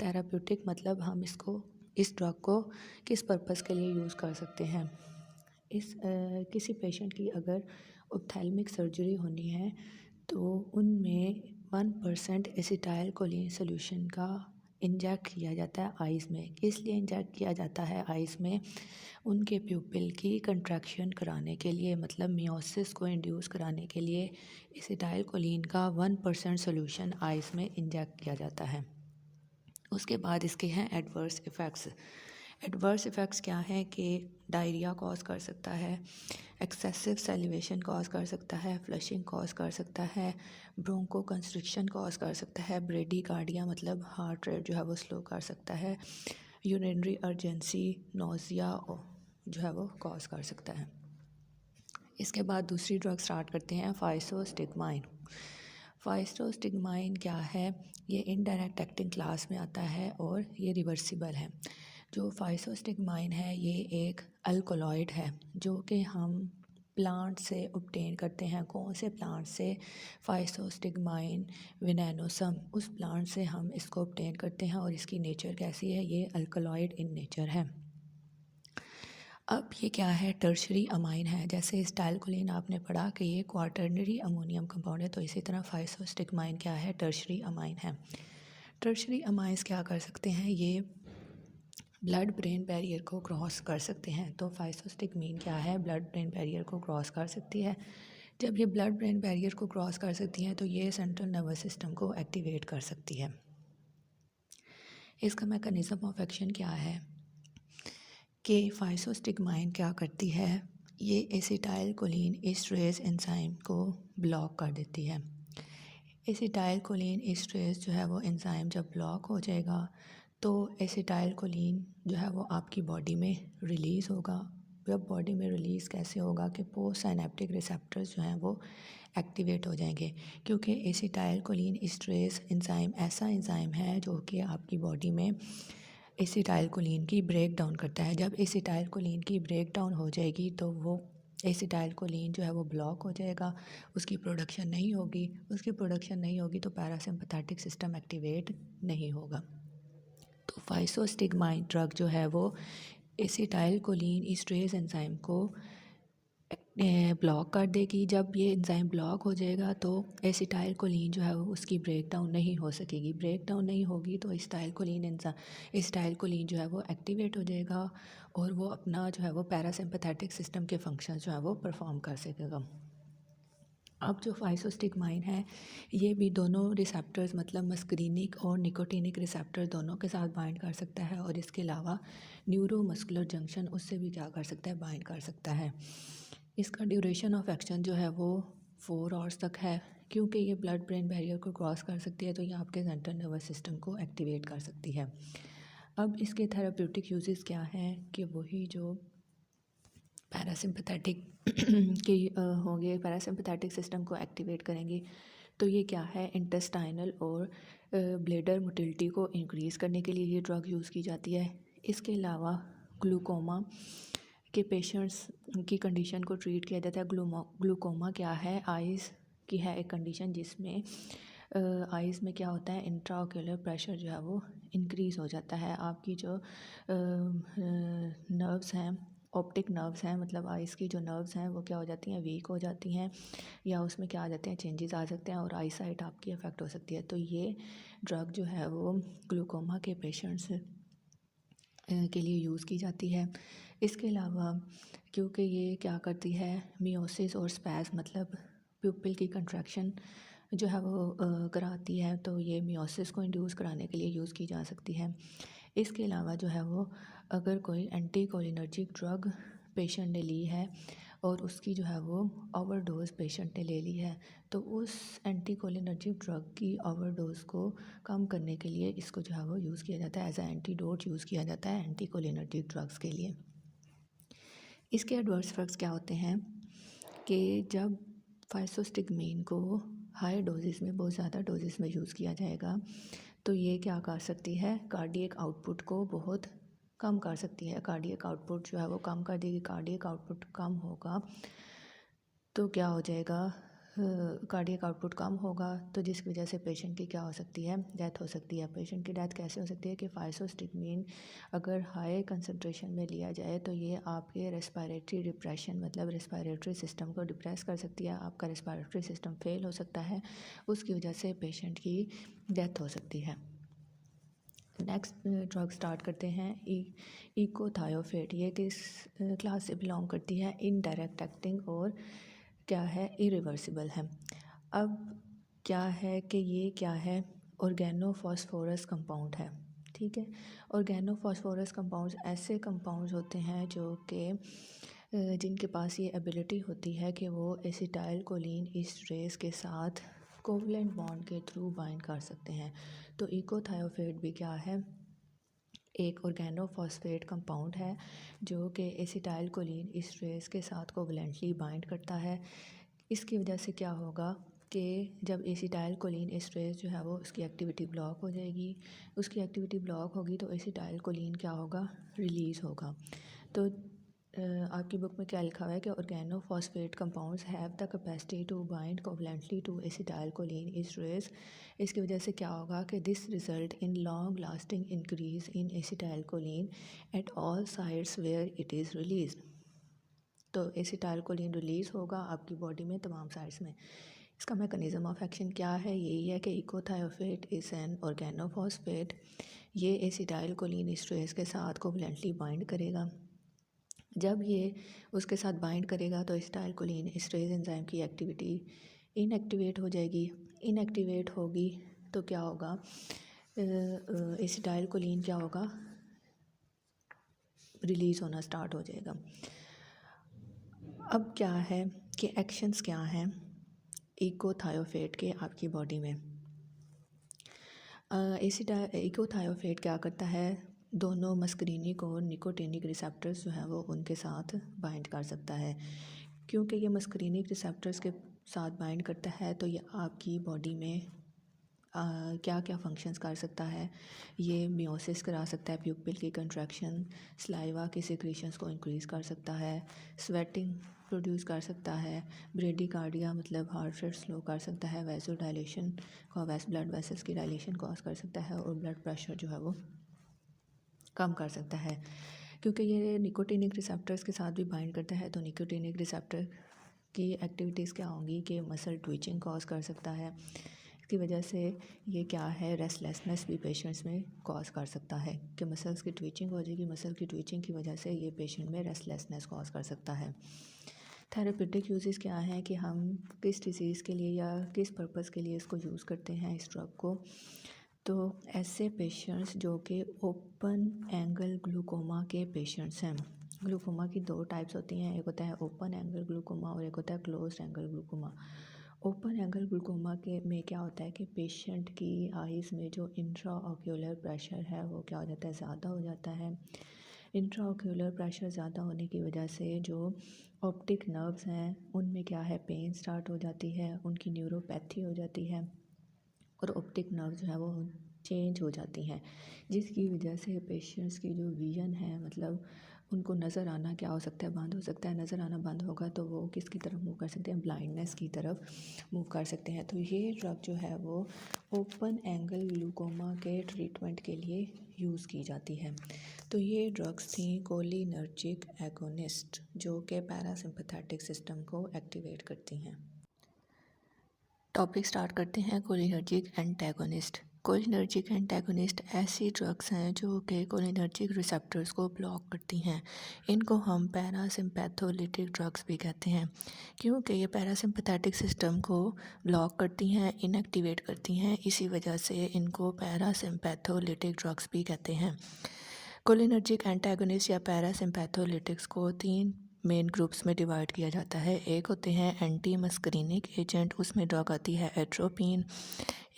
थेरेप्यूटिक मतलब हम इस ड्रग को किस पर्पस के लिए यूज़ कर सकते हैं। किसी पेशेंट की अगर ऑप्थेल्मिक सर्जरी होनी है तो उनमें 1% एसिटाइलकोलिन सोल्यूशन का इंजेक्ट किया जाता है आइज़ में। किस लिए इंजेक्ट किया जाता है आइज़ में, उनके प्यूपिल की कंट्रैक्शन कराने के लिए, मतलब मियोसिस को इंड्यूस कराने के लिए एसिटाइलकोलिन का 1% सोल्यूशन आइज़ में इंजेक्ट किया जाता है। उसके बाद इसके हैं एडवर्स इफ़ेक्ट्स। एडवर्स इफ़ेक्ट्स क्या हैं कि डायरिया कॉज कर सकता है, एक्सेसिव सेलिवेशन कॉज कर सकता है, फ्लशिंग कॉज कर सकता है, ब्रोंको कंस्ट्रिक्शन कॉज कर सकता है, ब्रेडिकार्डिया मतलब हार्ट रेट जो है वो स्लो कर सकता है, यूरिनरी अर्जेंसी, नोज़िया जो है वो कॉज कर सकता है। इसके बाद दूसरी ड्रग स्टार्ट करते हैं, फाइसोस्टिग्माइन। फाइसोस्टिग्माइन क्या है, ये इनडायरेक्ट एक्टिंग क्लास में आता है और ये रिवर्सिबल है। जो फाइसोस्टिग्माइन है ये एक अल्कोलॉइड है जो कि हम प्लांट से ऑब्टेन करते हैं। कौन से प्लांट से, फाइसोस्टिग्माइन विनैनोसम, उस प्लांट से हम इसको ऑब्टेन करते हैं और इसकी नेचर कैसी है, ये अल्कोलॉइड इन नेचर है। अब ये क्या है, टर्शरी अमाइन है। जैसे एसिटाइलकोलिन आपने पढ़ा कि ये क्वाटर्नरी अमोनियम कंपाउंड है, तो इसी तरह फाइसोस्टिग्माइन क्या है, टर्शरी अमाइन है। टर्शरी अमाइंस क्या कर सकते हैं, ये ब्लड ब्रेन बैरियर को क्रॉस कर सकते हैं। तो फाइसोस्टिग्माइन क्या है, ब्लड ब्रेन बैरियर को क्रॉस कर सकती है। जब ये ब्लड ब्रेन बैरियर को क्रॉस कर सकती हैं तो ये सेंट्रल नर्वस सिस्टम को एक्टिवेट कर सकती है। इसका मैकेनिज़्म ऑफ एक्शन क्या है कि फाइसोस्टिग्माइन क्या करती है, ये एसिटाइलकोलिन एस्ट्रेज एंजाइम को ब्लॉक कर देती है। एसिटाइलकोलिन एस्ट्रेज जो है वो एंजाइम जब ब्लॉक हो जाएगा तो एसिटाइलकोलिन जो है वो आपकी बॉडी में रिलीज़ होगा। जब बॉडी में रिलीज़ कैसे होगा कि पोस्ट साइनेप्टिक रिसेप्टर्स जो हैं वो एक्टिवेट हो जाएंगे, क्योंकि एसिटाइलकोलिन एस्ट्रेज एंजाइम ऐसा एंजाइम है जो कि आपकी बॉडी में एसिटाइलकोलिन की ब्रेक डाउन करता है। जब एसिटाइलकोलिन की ब्रेक डाउन हो जाएगी तो वो एसिटाइलकोलिन जो है वो ब्लॉक हो जाएगा, उसकी प्रोडक्शन नहीं होगी। उसकी प्रोडक्शन नहीं होगी तो पैरासिम्पथेटिक सिस्टम एक्टिवेट नहीं होगा। तो फाइसोस्टिग्माइन ड्रग जो है वो एसिटाइलकोलिन एस्ट्रेज एंजाइम को ब्लॉक कर देगी। जब ये एंजाइम ब्लॉक हो जाएगा तो एसिटाइलकोलिन जो है वो उसकी ब्रेक डाउन नहीं हो सकेगी। ब्रेक डाउन नहीं होगी तो एसिटाइलकोलिन जो है वो एक्टिवेट हो जाएगा और वो अपना जो है वो पैरासिम्पथेटिक सिस्टम के फंक्शंस जो है वो परफॉर्म कर सकेगा। अब जो फाइसोस्टिग्माइन है ये भी दोनों रिसेप्टर्स मतलब मस्करीनिक और निकोटिनिक रिसेप्टर दोनों के साथ बाइंड कर सकता है और इसके अलावा न्यूरोमस्कुलर जंक्शन उससे भी क्या कर सकता है, बाइंड कर सकता है। इसका ड्यूरेशन ऑफ एक्शन जो है वो 4 आवर्स तक है। क्योंकि ये ब्लड ब्रेन बैरियर को क्रॉस कर सकती है तो ये आपके सेंट्रल नर्वस सिस्टम को एक्टिवेट कर सकती है। अब इसके थेराप्यूटिक यूजेस क्या हैं कि वही जो पैरासिम्पथेटिक के होंगे, पैरासिम्पथेटिक सिस्टम को एक्टिवेट करेंगे। तो ये क्या है, इंटेस्टाइनल और ब्लैडर मोटिलिटी को इंक्रीज़ करने के लिए ये ड्रग यूज़ की जाती है। इसके अलावा ग्लूकोमा के पेशेंट्स की कंडीशन को ट्रीट किया जाता है। ग्लूकोमा क्या है, आइज़ की है एक कंडीशन जिसमें आइज़ में क्या होता है, इंट्राओक्यूलर प्रेशर जो है वो इंक्रीज़ हो जाता है। आपकी जो नर्व्स हैं, ऑप्टिक नर्व्स हैं, मतलब आइज़ की जो नर्व्स हैं वो क्या हो जाती हैं, वीक हो जाती हैं, या उसमें क्या आ जाते हैं, चेंजेस आ सकते हैं और आई साइट आपकी अफेक्ट हो सकती है। तो ये ड्रग जो है वो ग्लूकोमा के पेशेंट्स के लिए यूज़ की जाती है। इसके अलावा क्योंकि ये क्या करती है, मियोसिस और स्पैज़ मतलब प्यूपिल की कंट्रैक्शन जो है वो कराती है, तो ये मियोसिस को इंड्यूस कराने के लिए यूज़ की जा सकती है। इसके अलावा जो है वो अगर कोई एंटीकोलिनर्जिक ड्रग पेशेंट ने ली है और उसकी जो है वो ओवरडोज़ पेशेंट ने ले ली है, तो उस एंटीकोलिनर्जिक ड्रग की ओवरडोज़ को कम करने के लिए इसको जो है वो यूज़ किया जाता है, एज ए एंटीडोट यूज़ किया जाता है एंटीकोलिनर्जिक ड्रग्स के लिए। इसके एडवर्स इफेक्ट्स क्या होते हैं कि जब फाइसोस्टिग्मीन को हाई डोजेस में, बहुत ज़्यादा डोजेस में यूज़ किया जाएगा तो ये क्या कर सकती है, कार्डियक आउटपुट को बहुत कम कर सकती है। कार्डियक आउटपुट जो है वो कम कर देगी। कार्डियक आउटपुट कम होगा तो क्या हो जाएगा, कार्डियक आउटपुट कम होगा तो जिसकी वजह से पेशेंट की क्या हो सकती है, डेथ हो सकती है। पेशेंट की डेथ कैसे हो सकती है कि फाइसोस्टिग्मीन अगर हाई कंसंट्रेशन में लिया जाए तो ये आपके रेस्पिरेटरी डिप्रेशन मतलब रेस्पिरेटरी सिस्टम को डिप्रेस कर सकती है, आपका रेस्पिरेटरी सिस्टम फेल हो सकता है, उसकी वजह से पेशेंट की डेथ हो सकती है। नेक्स्ट ड्रग स्टार्ट करते हैं, इकोथायोफेट। ये किस क्लास से बिलोंग करती है, इनडायरेक्ट एक्टिंग और क्या है, इरिवर्सिबल है। अब क्या है कि ये क्या है, ऑर्गेनोफॉस्फोरस कंपाउंड है, ठीक है। ऑर्गेनोफॉस्फोरस कंपाउंड्स ऐसे कंपाउंड्स होते हैं जो कि जिनके पास ये एबिलिटी होती है कि वो एसिटाइल कोलिन ईस्टरेज के साथ कोवलेंट बॉन्ड के थ्रू बाइंड कर सकते हैं। तो इकोथायोफेट भी क्या है, एक ऑर्गेनोफॉस्फेट कंपाउंड है जो कि एसिटाइल कोलिन ईस्टरेज के साथ कोवलेंटली बाइंड करता है। इसकी वजह से क्या होगा कि जब एसिटाइल कोलिन एस्ट्रेस जो है वो उसकी एक्टिविटी ब्लॉक हो जाएगी, उसकी एक्टिविटी ब्लॉक होगी तो एसिटाइल कोलिन क्या होगा, रिलीज़ होगा। तो आपकी बुक में क्या लिखा हुआ है कि organophosphate compounds have the capacity to bind covalently to acetylcholine esterase. इसकी वजह से क्या होगा कि this result in long lasting increase in acetylcholine at all sites where it is release. तो एसिटाइल कोलिन रिलीज़ होगा आपकी body में तमाम साइड्स में। इसका मैकेनिज़्म ऑफ एक्शन क्या है, यही है कि इकोथायोफेट इज़ एन ऑर्गेनोफॉस्फेट। ये एसिटाइल कोलिन एस्ट्रेस के साथ कोवलेंटली बाइंड करेगा। जब ये उसके साथ बाइंड करेगा तो एसिटाइल कोलिन एस्ट्रेस एंजाइम की एक्टिविटी इनएक्टिवेट हो जाएगी। इनएक्टिवेट होगी तो क्या होगा, एसिटाइल कोलिन क्या होगा, रिलीज़ होना स्टार्ट हो जाएगा। अब क्या है कि एक्शंस क्या हैं इकोथायोफेट के आपकी बॉडी में। इकोथायोफेट क्या करता है, दोनों मस्करीनिक और निकोटिनिक रिसेप्टर्स जो हैं वो उनके साथ बाइंड कर सकता है। क्योंकि ये मस्करीनिक रिसेप्टर्स के साथ बाइंड करता है तो ये आपकी बॉडी में क्या क्या फंक्शंस कर सकता है, ये मियोसिस करा सकता है, प्यूपिल की कंट्रैक्शन, स्लाइवा की सिक्रीशंस को इंक्रीज़ कर सकता है, स्वेटिंग प्रोड्यूस कर सकता है, ब्रेडिकार्डिया मतलब हार्ट रेट स्लो कर सकता है, वैसो डायलेशन को ब्लड वेसल्स की डायलेशन कॉज कर सकता है और ब्लड प्रेशर जो है वो कम कर सकता है। क्योंकि ये निकोटिनिक रिसेप्टर्स के साथ भी बाइंड करता है तो निकोटिनिक रिसेप्टर की एक्टिविटीज़ क्या होंगी कि मसल ट्विचिंग कॉज कर सकता है। इसकी वजह से ये क्या है, रेस्टलेसनेस भी पेशेंट्स में कॉज कर सकता है कि मसल्स की ट्विचिंग हो जाएगी। मसल की ट्विचिंग की वजह से ये पेशेंट में रेस्टलेसनेस कॉज कर सकता है। थेरेपेटिक यूजेस क्या हैं कि हम किस डिज़ीज़ के लिए या किस पर्पस के लिए इसको यूज़ करते हैं इस ड्रग को। तो ऐसे पेशेंट्स जो कि ओपन एंगल ग्लूकोमा के पेशेंट्स हैं, ग्लूकोमा की दो टाइप्स होती हैं, एक होता है ओपन एंगल ग्लूकोमा और एक होता है close angle glaucoma. Open angle glaucoma के में क्या होता है कि पेशेंट की आइज़ में जो इंट्रा ऑक्यूलर प्रेशर है वो क्या हो जाता है, ज़्यादा हो जाता है। इंट्राओक्यूलर प्रेशर ज़्यादा होने की वजह से जो ऑप्टिक नर्व्स हैं उनमें क्या है, पेन स्टार्ट हो जाती है, उनकी न्यूरोपैथी हो जाती है और ऑप्टिक नर्व जो है वो चेंज हो जाती हैं, जिसकी वजह से पेशेंट्स की जो विज़न है, मतलब उनको नज़र आना क्या हो सकता है, बंद हो सकता है। नज़र आना बंद होगा तो वो किसकी तरफ मूव कर सकते हैं, ब्लाइंडनेस की तरफ मूव कर सकते हैं। तो ये ड्रग जो है वो ओपन एंगल ग्लूकोमा के ट्रीटमेंट के लिए यूज़ की जाती है। तो ये ड्रग्स थी कोलिनर्जिक एगोनिस्ट, जो कि पैरासिम्पथेटिक सिस्टम को एक्टिवेट करती हैं। टॉपिक स्टार्ट करते हैं कोलिनर्जिक एंटागोनिस्ट। कोलिनर्जिक एंटागोनिस्ट ऐसी ड्रग्स हैं जो कि कोलिनर्जिक रिसेप्टर्स को ब्लॉक करती हैं। इनको हम पैरासिम्पैथोलिटिक ड्रग्स भी कहते हैं, क्योंकि ये पैरासिम्पैथेटिक सिस्टम को ब्लॉक करती हैं, इनएक्टिवेट करती हैं। इसी वजह से इनको पैरासिम्पैथोलिटिक ड्रग्स भी कहते हैं। कोलिनर्जिक एंटागोनिस्ट या पैरासिम्पैथोलिटिक्स को 3 मेन ग्रुप्स में डिवाइड किया जाता है। एक होते हैं एंटी मस्करीनिक एजेंट, उसमें ड्रग आती है एट्रोपिन।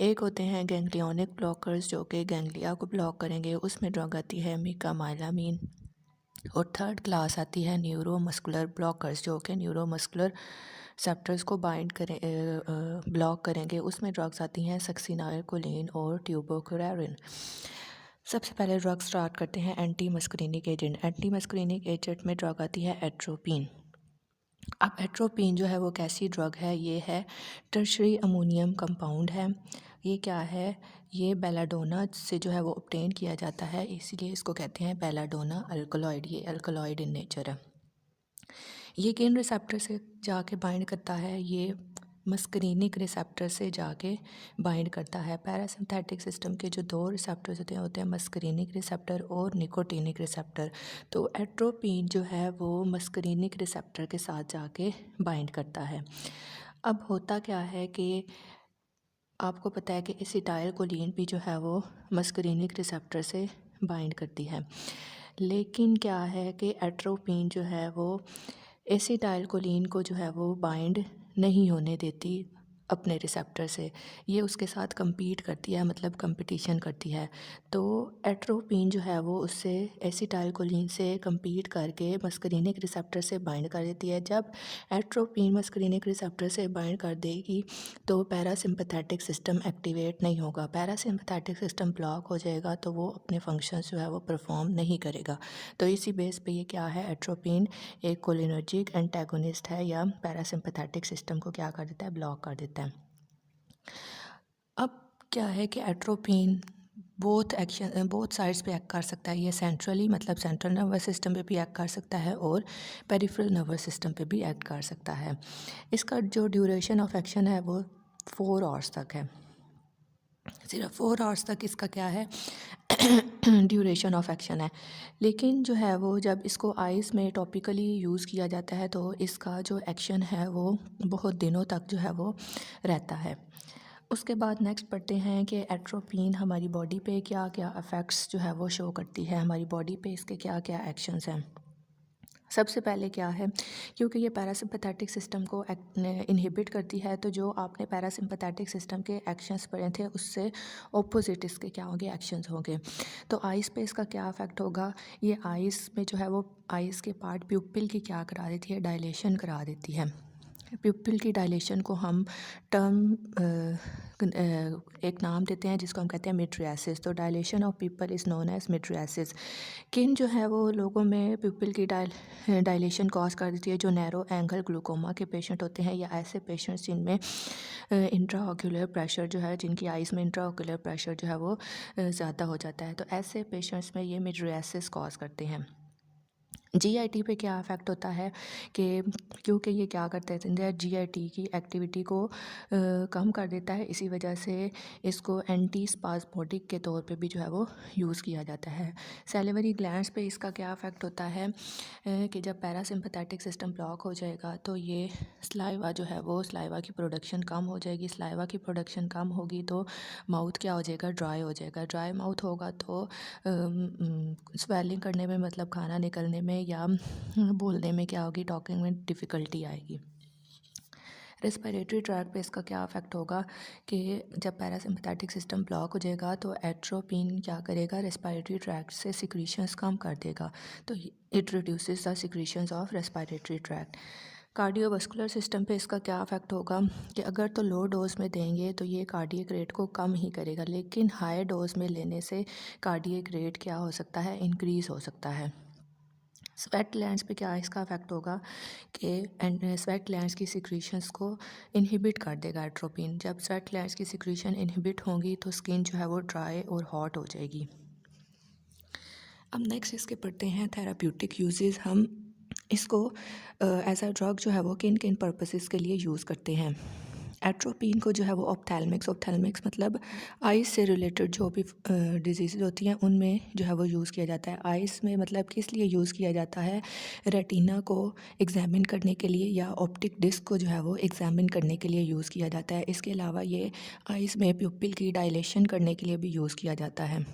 एक होते हैं गैंग्लियोनिक ब्लॉकर्स, जो कि गैंग्लिया को ब्लॉक करेंगे, उसमें ड्रग आती है मिकामाइलामीन। और थर्ड क्लास आती है न्यूरोमस्कुलर ब्लॉकर्स, जो कि न्यूरोमस्कुलर रिसेप्टर्स को बाइंड करें, ब्लॉक करेंगे, उसमें ड्रग्स आती हैं सक्सिनाइलकोलिन और ट्यूबोकुरेरिन। सबसे पहले ड्रग स्टार्ट करते हैं एंटी मस्करीनिक एजेंट। एंटी मस्करीनिक एजेंट में ड्रग आती है एट्रोपिन। अब एट्रोपिन जो है वो कैसी ड्रग है, ये है टर्शरी अमोनियम कंपाउंड है। ये क्या है, ये बेलाडोना से जो है वो ऑब्टेन किया जाता है, इसीलिए इसको कहते हैं बेलाडोना अल्कलॉइड। ये अल्कलॉइड इन नेचर है। ये किन रिसेप्टर से जाके बाइंड करता है, ये मस्करीनिक रिसेप्टर से जाके बाइंड करता है। पैरासिम्पथेटिक सिस्टम के जो 2 रिसेप्टर्स होते हैं मस्करीनिक रिसेप्टर और निकोटीनिक रिसेप्टर। तो एट्रोपिन जो है वो मस्करीनिक रिसेप्टर के साथ जाके बाइंड करता है। अब होता क्या है कि आपको पता है कि एसिटाइलकोलिन भी जो है वो मस्करीनिक रिसेप्टर से बाइंड करती है, लेकिन क्या है कि एट्रोपिन जो है वो एसिटाइलकोलिन को जो है वो बाइंड नहीं होने देती अपने रिसेप्टर से। ये उसके साथ compete करती है, मतलब कंपटीशन करती है। तो एट्रोपिन जो है वो उससे एसिटाइलकोलिन से compete करके मस्करीनिक रिसेप्टर से बाइंड कर देती है। जब एट्रोपिन मस्करीनिक रिसेप्टर से बाइंड कर देगी तो पैरासिम्पथेटिक सिस्टम एक्टिवेट नहीं होगा, पैरासिम्पथेटिक सिस्टम ब्लॉक हो जाएगा, तो वो अपने फंक्शंस जो है वो परफॉर्म नहीं करेगा। तो इसी बेस पे ये क्या है, एट्रोपिन एक कोलिनर्जिक एंटागोनिस्ट है या पैरासिम्पथेटिक सिस्टम को क्या कर देता है, ब्लॉक कर देता है। अब क्या है कि एट्रोपिन बोथ साइड्स पे एक्ट कर सकता है। ये सेंट्रली, मतलब सेंट्रल नर्वस सिस्टम पे भी एक्ट कर सकता है और पेरिफेरल नर्वस सिस्टम पे भी एक्ट कर सकता है। इसका जो ड्यूरेशन ऑफ एक्शन है वो 4 आवर्स तक है। सिर्फ 4 आवर्स तक इसका क्या है ड्यूरेशन ऑफ एक्शन है। लेकिन जो है वो जब इसको आइज़ में टॉपिकली यूज़ किया जाता है तो इसका जो एक्शन है वो बहुत दिनों तक जो है वो रहता है। उसके बाद नेक्स्ट पढ़ते हैं कि एट्रोपिन हमारी बॉडी पे क्या क्या इफ़ेक्ट्स जो है वो शो करती है, हमारी बॉडी पे इसके क्या क्या एक्शंस हैं। सबसे पहले क्या है, क्योंकि ये पैरासिम्पथेटिक सिस्टम को इनहिबिट करती है, तो जो आपने पैरासिम्पथेटिक सिस्टम के एक्शंस पढ़े थे उससे ऑपोजिट इसके क्या होंगे, एक्शंस होंगे। तो आइज़ पे इसका क्या इफ़ेक्ट होगा, ये आइज़ में जो है वो आइज़ के पार्ट प्यूपिल की क्या करा देती है, डायलेशन करा देती है। प्यूपिल की डायलेशन को हम एक नाम देते हैं जिसको हम कहते हैं मिड्रियासिस। तो dilation of pupil is known as mydriasis. किन जो है वो लोगों में प्यूपिल की डायलेशन कॉज कर देती है, जो नैरो एंगल ग्लूकोमा के पेशेंट होते हैं या ऐसे पेशेंट्स जिनमें इंट्राओक्यूलर प्रेशर जो है, जिनकी आइज़ में इंट्राओक्यूलर प्रेशर जो है वो ज़्यादा हो जाता है। तो ऐसे पेशेंट्स में ये मिड्रियासिस कॉज करते हैं। जीआईटी पे क्या इफ़ेक्ट होता है कि क्योंकि ये क्या करते हैं, जीआईटी की एक्टिविटी को कम कर देता है, इसी वजह से इसको एंटी स्पास्मोडिक के तौर पे भी जो है वो यूज़ किया जाता है। सैलिवरी ग्लैंड्स पे इसका क्या इफ़ेक्ट होता है कि जब पैरासिम्पथेटिक सिस्टम ब्लॉक हो जाएगा तो ये सलाइवा जो है वो सलाइवा की प्रोडक्शन कम हो जाएगी। सलाइवा की प्रोडक्शन कम होगी तो माउथ क्या हो जाएगा, ड्राई हो जाएगा। ड्राई माउथ होगा तो स्वेलिंग करने में, मतलब खाना निकलने में या बोलने में क्या होगी, टॉकिंग में डिफ़िकल्टी आएगी। रेस्पिरेटरी ट्रैक पे इसका क्या इफ़ेक्ट होगा कि जब पैरासिम्पथेटिक सिस्टम ब्लॉक हो जाएगा तो एट्रोपिन क्या करेगा, रेस्पिरेटरी ट्रैक से सिक्रीशंस कम कर देगा, तो it reduces the secretions of respiratory tract. Cardiovascular system पे इसका क्या इफ़ेक्ट होगा कि अगर तो लो डोज में देंगे तो ये कार्डियक रेट को कम ही करेगा, लेकिन हाई डोज में लेने से कार्डियक रेट क्या हो सकता है, इंक्रीज़ हो सकता है। स्वेट ग्लैंड्स पे क्या इसका इफेक्ट होगा कि स्वेट ग्लैंड्स की सिक्रीशंस को इनहिबिट कर देगा एट्रोपिन। जब स्वेट ग्लैंड्स की सिक्रीशन इनहिबिट होंगी तो स्किन जो है वो ड्राई और हॉट हो जाएगी। अब नेक्स्ट इसके पढ़ते हैं थेराप्यूटिक यूजेस। हम इसको एज अ ड्रग जो है वो किन किन पर्पसेस के लिए यूज़ करते हैं। एट्रोपिन को जो है वो ऑप्थेल्मिक्स मतलब आइज़ से रिलेटेड जो भी डिजीज़ होती हैं उनमें जो है वो यूज़ किया जाता है। आइज़ में मतलब किस लिए यूज़ किया जाता है, रेटिना को एग्जामिन करने के लिए या ऑप्टिक डिस्क को जो है वो एग्जामिन करने के लिए यूज़ किया जाता है। इसके अलावा ये आइज़ में प्यूपिल की डायलेशन करने के लिए भी यूज़ किया जाता है।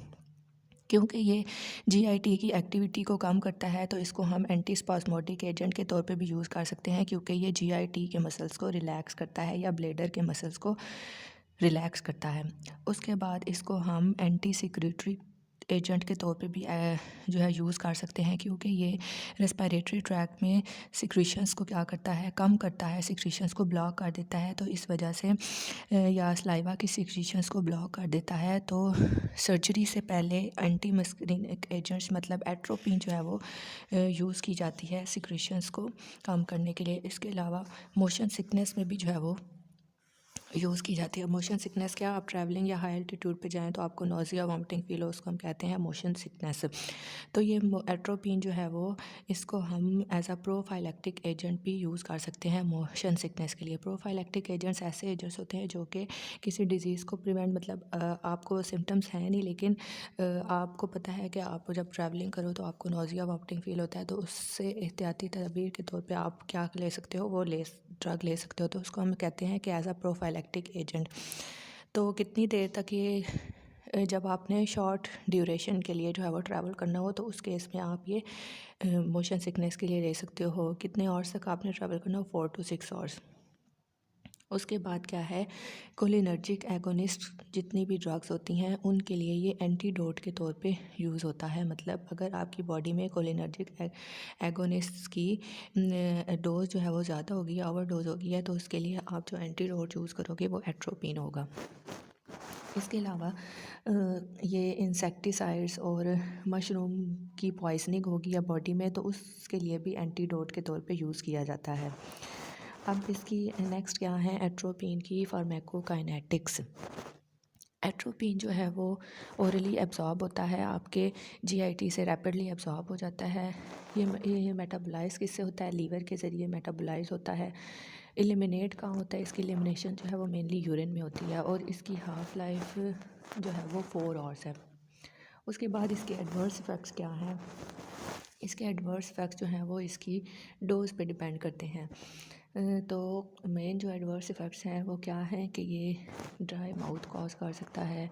क्योंकि ये जीआईटी की एक्टिविटी को कम करता है तो इसको हम एंटी स्पास्मोडिक एजेंट के तौर पे भी यूज़ कर सकते हैं, क्योंकि ये जीआईटी के मसल्स को रिलैक्स करता है या ब्लेडर के मसल्स को रिलैक्स करता है। उसके बाद इसको हम एंटी सिक्रेटरी एजेंट के तौर पे भी जो है यूज़ कर सकते हैं, क्योंकि ये रेस्पिरेटरी ट्रैक में सिक्रीशंस को क्या करता है, कम करता है, सिक्रीशंस को ब्लॉक कर देता है। तो इस वजह से या सलाइवा की सिक्रीशंस को ब्लॉक कर देता है। तो सर्जरी से पहले एंटी मस्कुलिनिक एजेंट्स मतलब एट्रोपिन जो है वो यूज़ की जाती है सिक्रीशंस को कम करने के लिए। इसके अलावा मोशन सिकनेस में भी जो है वो यूज़ की जाती है। मोशन सिकनेस क्या, आप ट्रैवलिंग या हाई एल्टीट्यूड पे जाएं तो आपको नोज़िया वॉमिटिंग फील हो, उसको हम कहते हैं मोशन सिकनेस। तो ये एट्रोपिन जो है वो इसको हम एज अ प्रोफाइलेक्टिक एजेंट भी यूज़ कर सकते हैं मोशन सिकनेस के लिए। प्रोफाइलेक्टिक एजेंट्स ऐसे एजेंट्स होते हैं जो कि किसी डिज़ीज़ को प्रिवेंट मतलब आपको सिम्टम्स हैं नहीं, लेकिन आपको पता है कि आप जब ट्रैवलिंग करो तो आपको नोज़िया वॉमिटिंग फील होता है, तो उससे एहतियाती तदबीर के तौर पे आप क्या ले सकते हो, वो ड्रग ले सकते हो। तो उसको हम कहते हैं कि एज अ प्रोफाइलेक्टिक एजेंट। तो कितनी देर तक ये जब आपने शॉर्ट ड्यूरेशन के लिए जो है वो ट्रैवल करना हो तो उस केस में आप ये मोशन सिकनेस के लिए ले सकते हो। कितने आवर्स तक आपने ट्रैवल करना हो, 4 to 6 आवर्स। उसके बाद क्या है, कोलिनर्जिक एगोनिस्ट जितनी भी ड्रग्स होती हैं उनके लिए ये एंटीडोट के तौर पे यूज़ होता है। मतलब अगर आपकी बॉडी में कोलिनर्जिक एगोनिस्ट की डोज जो है वो ज़्यादा होगी, ओवर डोज होगी है, तो उसके लिए आप जो एंटीडोट यूज़ करोगे वो एट्रोपिन होगा। इसके अलावा ये इंसेक्टिसाइड्स और मशरूम की पॉइजनिंग होगी या बॉडी में, तो उसके लिए भी एंटीडोट के तौर पे यूज़ किया जाता है। अब इसकी नेक्स्ट क्या है, एट्रोपिन की फार्माकोकाइनेटिक्स। एट्रोपिन जो है वो ओरली एब्जॉर्ब होता है, आपके जीआईटी से रैपिडली एब्जॉर्ब हो जाता है। ये मेटाबोलाइज किससे होता है, लीवर के ज़रिए मेटाबोलाइज होता है। एलिमिनेट कहाँ होता है, इसकी एलिमिनेशन जो है वो मेनली यूरिन में होती है और इसकी हाफ़ लाइफ जो है वो 4 आवर्स है। उसके बाद इसके एडवर्स इफ़ेक्ट्स क्या हैं, इसके एडवर्स इफ़ेक्ट्स जो हैं वो इसकी डोज पे डिपेंड करते हैं। तो मेन जो एडवर्स इफ़ेक्ट्स हैं वो क्या हैं कि ये ड्राई माउथ कॉज कर सकता है,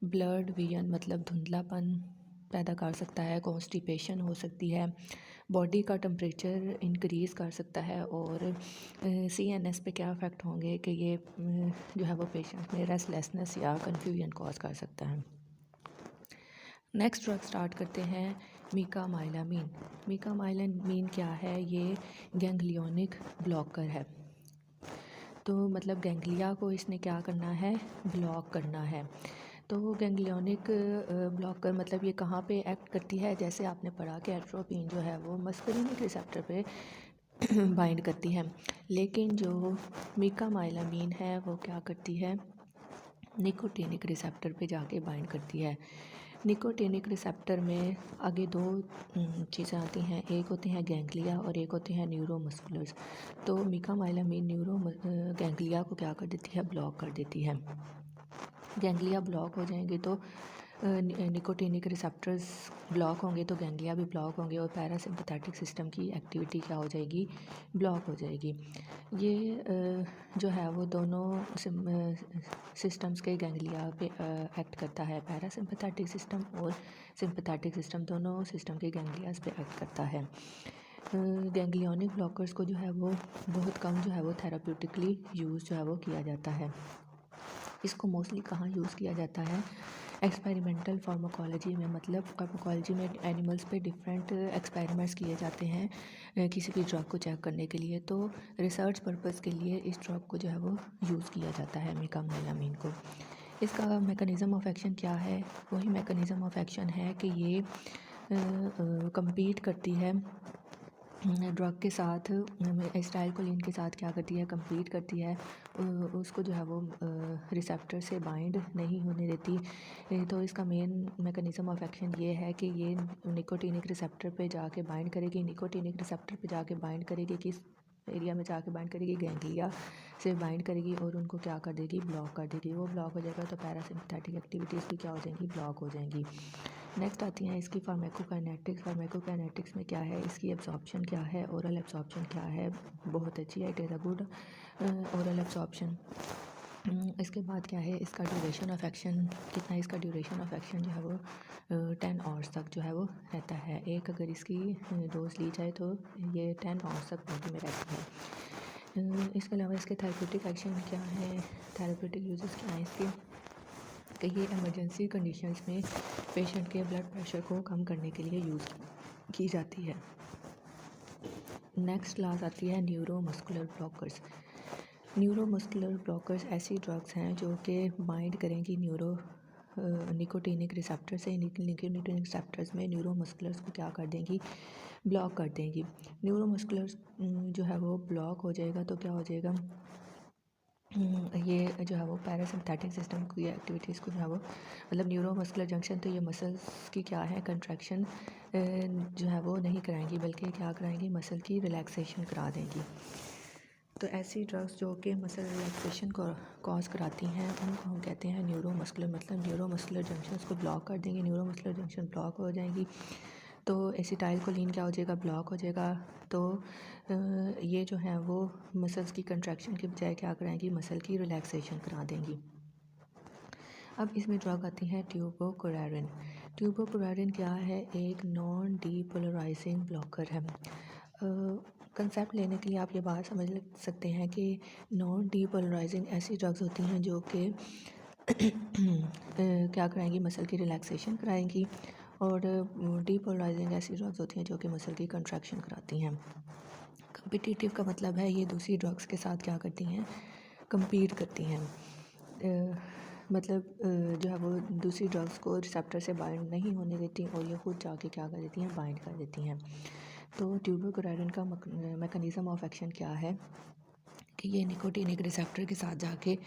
ब्लड विजन मतलब धुंधलापन पैदा कर सकता है, कॉन्स्टिपेशन हो सकती है, बॉडी का टेम्परेचर इंक्रीज़ कर सकता है और सीएनएस पे क्या इफ़ेक्ट होंगे कि ये जो है वो पेशेंट में रेस्टलेसनेस या कन्फ्यूजन कॉज कर सकता है। नेक्स्ट ड्रग स्टार्ट करते हैं, मीकामाइलामीन। मीकामाइलामीन क्या है, ये गैंग्लियोनिक ब्लॉकर है। तो मतलब गैंग्लिया को इसने क्या करना है, ब्लॉक करना है। तो गैंग्लियोनिक ब्लॉकर मतलब ये कहाँ पे एक्ट करती है, जैसे आपने पढ़ा कि एट्रोपिन जो है वो मस्करिनिक रिसेप्टर पे बाइंड करती है, लेकिन जो मीकामाइलामीन है वो क्या करती है, निकोटिनिक रिसेप्टर पे जाके बाइंड करती है। निकोटिनिक रिसेप्टर में आगे दो चीज़ें आती हैं, एक होते हैं गैंग्लिया और एक होते हैं न्यूरोमस्कुलर्स। तो मीकामाइलामीन गैंग्लिया को क्या कर देती है, ब्लॉक कर देती है। गैंग्लिया ब्लॉक हो जाएंगे तो निकोटिनिक रिसेप्टर्स ब्लॉक होंगे तो गैंग्लिया भी ब्लॉक होंगे और पैरासिम्पथेटिक सिस्टम की एक्टिविटी क्या हो जाएगी, ब्लॉक हो जाएगी। ये जो है वो दोनों सिस्टम्स के गैंग्लिया पे एक्ट करता है, पैरासिम्पथेटिक सिस्टम और सिम्पथेटिक सिस्टम दोनों सिस्टम के गैंग्लियाज पे एक्ट करता है। गैंग्लियोनिक ब्लॉकर्स को जो है वो बहुत कम जो है वो थेराप्यूटिकली यूज़ जो है वो किया जाता है। इसको मोस्टली कहाँ यूज़ किया जाता है? एक्सपेरिमेंटल फार्माकोलॉजी में, मतलब फार्माकोलॉजी में एनिमल्स पे डिफरेंट एक्सपेरिमेंट्स किए जाते हैं किसी भी ड्रग को चेक करने के लिए। तो रिसर्च पर्पज़ के लिए इस ड्रग को जो है वो यूज़ किया जाता है मीकामाइलामीन को। इसका मैकेनिज़्म ऑफ एक्शन क्या है? वही मैकेनिज़्म ऑफ एक्शन है कि ये कम्पीट करती है ड्रग के साथ, एसिटाइलकोलिन के साथ क्या करती है, कम्पीट करती है, उसको जो है वो रिसेप्टर से बाइंड नहीं होने देती। तो इसका मेन मैकेनिज़्म ऑफ एक्शन ये है कि ये निकोटिनिक रिसेप्टर पे जाके बाइंड करेगी। निकोटिनिक रिसेप्टर पे जाके बाइंड करेगी, किस एरिया में जाके बाइंड करेगी? गैंग्लिया से बाइंड करेगी और उनको क्या कर देगी? ब्लॉक कर देगी। वो ब्लॉक हो जाएगा तो पैरासिम्पथेटिक एक्टिविटीज़ भी क्या हो जाएंगी? ब्लॉक हो जाएंगी। नेक्स्ट आती हैं इसकी फार्माकोकाइनेटिक्स। फार्माकोकाइनेटिक्स में क्या है? इसकी एब्जॉर्प्शन क्या है? ओरल एब्जॉर्प्शन क्या है? बहुत अच्छी है, it is a good oral absorption. इसके बाद क्या है? इसका ड्यूरेशन ऑफ एक्शन कितना है? इसका ड्यूरेशन ऑफ एक्शन जो है वो 10 आवर्स तक जो है वो रहता है। एक अगर इसकी डोज ली जाए तो ये 10 आवर्स तक बॉडी में रहती है। इसके अलावा इसके थेरेप्यूटिक एक्शन क्या है? थेरेप्यूटिक यूजेस क्या हैं इसके? कि ये इमरजेंसी कंडीशंस में पेशेंट के ब्लड प्रेशर को कम करने के लिए यूज़ की जाती है। नेक्स्ट क्लास आती है न्यूरोमस्कुलर ब्लॉकर्स। न्यूरोमस्कुलर ब्लॉकर्स ऐसी ड्रग्स हैं जो कि बाइंड करेंगी निकोटिनिक रिसेप्टर से। निकोटिनिक रिसेप्टर्स में न्यूरोमस्कुलर्स को क्या कर देंगी? ब्लॉक कर देंगी। न्यूरोमस्कुलर्स जो है वो ब्लॉक हो जाएगा तो क्या हो जाएगा? ये जो है वो पैरासिम्पथेटिक सिस्टम की एक्टिविटीज़ को जो है वो, मतलब न्यूरोमस्कुलर जंक्शन, तो ये मसल्स की क्या है? कंट्रैक्शन जो है वो नहीं कराएंगी, बल्कि क्या कराएंगी? मसल की रिलैक्सेशन करा देंगी। तो ऐसी ड्रग्स जो कि मसल रिलैक्सेशन को कॉज कराती हैं उनको हम कहते हैं न्यूरोमस्कुलर, मतलब न्यूरोमस्कुलर जंक्शंस को ब्लॉक कर देंगे। न्यूरोमस्कुलर जंक्शन ब्लॉक हो जाएंगी तो एसिटाइलकोलिन क्या हो जाएगा? ब्लॉक हो जाएगा। तो ये जो है वो मसल्स की कंट्रैक्शन के बजाय क्या कराएंगी? मसल की रिलैक्सेशन करा देंगी। अब इसमें ड्रग आती है ट्यूबोकुरारिन। ट्यूबोकुरारिन क्या है? एक नॉन डीपोलराइजिंग ब्लॉकर है। कंसेप्ट लेने के लिए आप ये बात समझ सकते हैं कि नॉन डीपोलराइजिंग ऐसी ड्रग्स होती हैं जो कि क्या कराएंगी? मसल की रिलैक्सेशन कराएंगी। और डीपोलराइजिंग ऐसी ड्रग्स होती हैं जो कि मसल की कंट्रैक्शन कराती हैं। कम्पिटिटिव का मतलब है ये दूसरी ड्रग्स के साथ क्या करती हैं? कम्पीट करती हैं। मतलब जो है वो दूसरी ड्रग्स को रिसेप्टर से बाइंड नहीं होने देती और ये खुद जाके क्या कर देती हैं? बाइंड कर देती हैं। तो ट्यूबोकुरारिन का मैकेनिज़्म ऑफ एक्शन क्या है कि ये निकोटिनिक रिसेप्टर के साथ जाके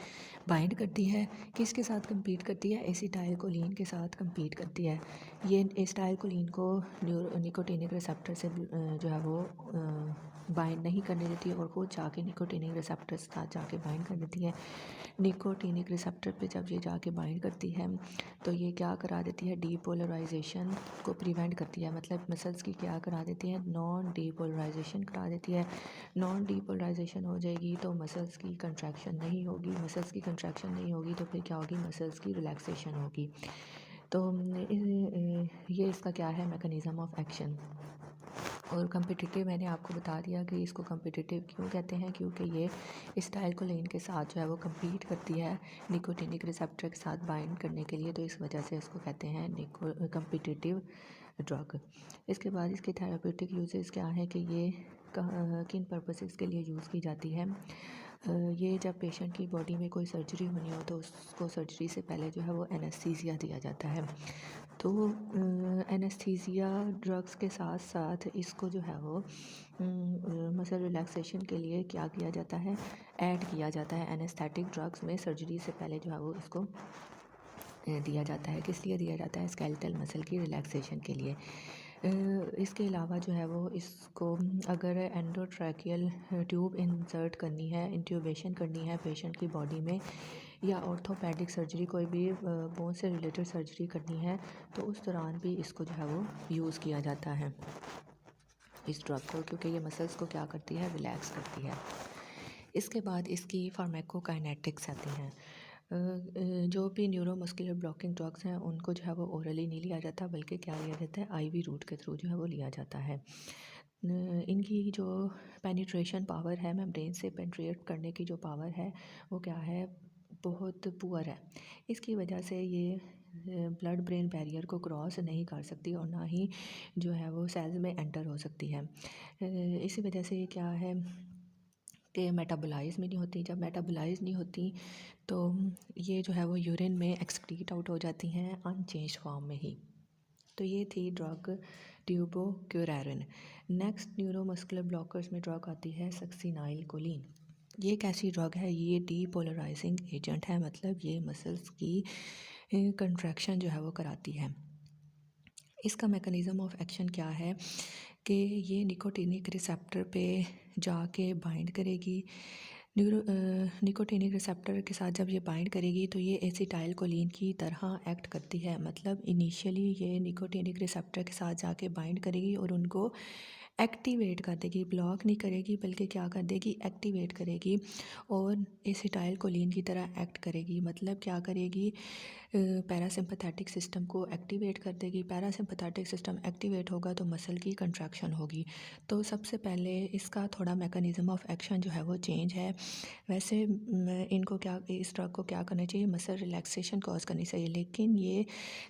बाइंड करती है। किसके साथ कम्पीट करती है? एसिटाइलकोलिन के साथ कम्पीट करती है। ये एसिटाइलकोलिन को निकोटिनिक रिसेप्टर से जो है वो बाइंड नहीं करने देती है और खुद जाके निकोटिनिक रिसेप्टर के साथ जाके बाइंड कर देती है। निकोटिनिक रिसेप्टर पे जब ये जाके बाइंड करती है तो ये क्या करा देती है? डीपोलराइजेशन को प्रिवेंट करती है, मतलब मसल्स की क्या करा देती है? नॉन डीपोलराइजेशन करा देती है। नॉन डीपोलराइजेशन हो जाएगी तो मसल्स की कंट्रैक्शन नहीं होगी। मसल्स की कंट्रैक्शन नहीं होगी तो फिर क्या होगी? मसल्स की रिलैक्सेशन होगी। तो ये इसका क्या है? Mechanism of action. और कम्पिटिटिव मैंने आपको बता दिया कि इसको कम्पिटिटिव क्यों कहते हैं, क्योंकि ये एसिटाइलकोलिन के साथ जो है वो कम्पीट करती है निकोटिनिक रिसेप्टर के साथ बाइंड करने के लिए, तो इस वजह से इसको कहते हैं कम्पिटिटिव ड्रग। इसके बाद इसके थेराप्यूटिक यूजेस क्या है कि ये किन पर्पसेस के लिए यूज़ की जाती है? ये जब पेशेंट की बॉडी में कोई सर्जरी होनी हो तो उसको सर्जरी से पहले जो है वो एनेस्थीसिया दिया जाता है। तो एनेस्थीसिया ड्रग्स के साथ साथ इसको जो है वो मसल रिलैक्सेशन के लिए क्या किया जाता है? ऐड किया जाता है। एनेस्थेटिक ड्रग्स में सर्जरी से पहले जो है वो इसको दिया जाता है। किस लिए दिया जाता है? स्केलेटल मसल की रिलैक्सेशन के लिए। इसके अलावा जो है वो इसको अगर एंडोट्रैकियल ट्यूब इंसर्ट करनी है, इंट्यूबेशन करनी है पेशेंट की बॉडी में, या ऑर्थोपेडिक सर्जरी कोई भी बोन से रिलेटेड सर्जरी करनी है तो उस दौरान भी इसको जो है वो यूज़ किया जाता है इस ड्रग को, क्योंकि ये मसल्स को क्या करती है? रिलैक्स करती है। इसके बाद इसकी फार्माकोकाइनेटिक्स आती हैं। जो भी न्यूरोमस्कुलर ब्लॉकिंग ड्रग्स हैं उनको जो है वो ओरली नहीं लिया जाता, बल्कि क्या लिया जाता है? आईवी रूट के थ्रू जो है वो लिया जाता है। इनकी जो पेनिट्रेशन पावर है, मेम्ब्रेन से पेनिट्रेट करने की जो पावर है वो क्या है, बहुत पुअर है। इसकी वजह से ये ब्लड ब्रेन बैरियर को क्रॉस नहीं कर सकती और ना ही जो है वो सेल्स में एंटर हो सकती है। इसी वजह से ये क्या है कि मेटाबोलाइज में नहीं होती। जब मेटाबोलाइज नहीं होती तो ये जो है वो यूरिन में एक्सक्रीट आउट हो जाती हैं अनचेंज फॉर्म में ही। तो ये थी ड्रग ट्यूबोक्यूरेरिन। नेक्स्ट न्यूरोमस्कुलर ब्लॉकर्स में ड्रग आती है सक्सिनाइल कोलिन। ये एक ऐसी ड्रग है, ये डीपोलराइजिंग एजेंट है, मतलब ये मसल्स की कंट्रैक्शन जो है वो कराती है। इसका मैकेनिज़्म ऑफ एक्शन क्या है कि ये निकोटिनिक रिसेप्टर पे जाके बाइंड करेगी। निकोटिनिक रिसेप्टर के साथ जब ये बाइंड करेगी तो ये एसिटाइल कोलिन की तरह एक्ट करती है। मतलब इनिशियली ये निकोटिनिक रिसेप्टर के साथ जाके बाइंड करेगी और उनको एक्टिवेट कर देगी, ब्लॉक नहीं करेगी बल्कि क्या कर देगी, एक्टिवेट करेगी और एसिटाइल कोलिन की तरह एक्ट करेगी। मतलब क्या करेगी, पैरासिम्पथेटिक सिस्टम को एक्टिवेट कर देगी। पैरासिम्पथेटिक सिस्टम एक्टिवेट होगा तो मसल की कंट्रैक्शन होगी। तो सबसे पहले इसका थोड़ा मैकेनिज़्म ऑफ एक्शन जो है वो चेंज है। वैसे इनको क्या, इस ड्रग को क्या करना चाहिए, मसल रिलैक्सेशन कॉज करनी चाहिए, लेकिन ये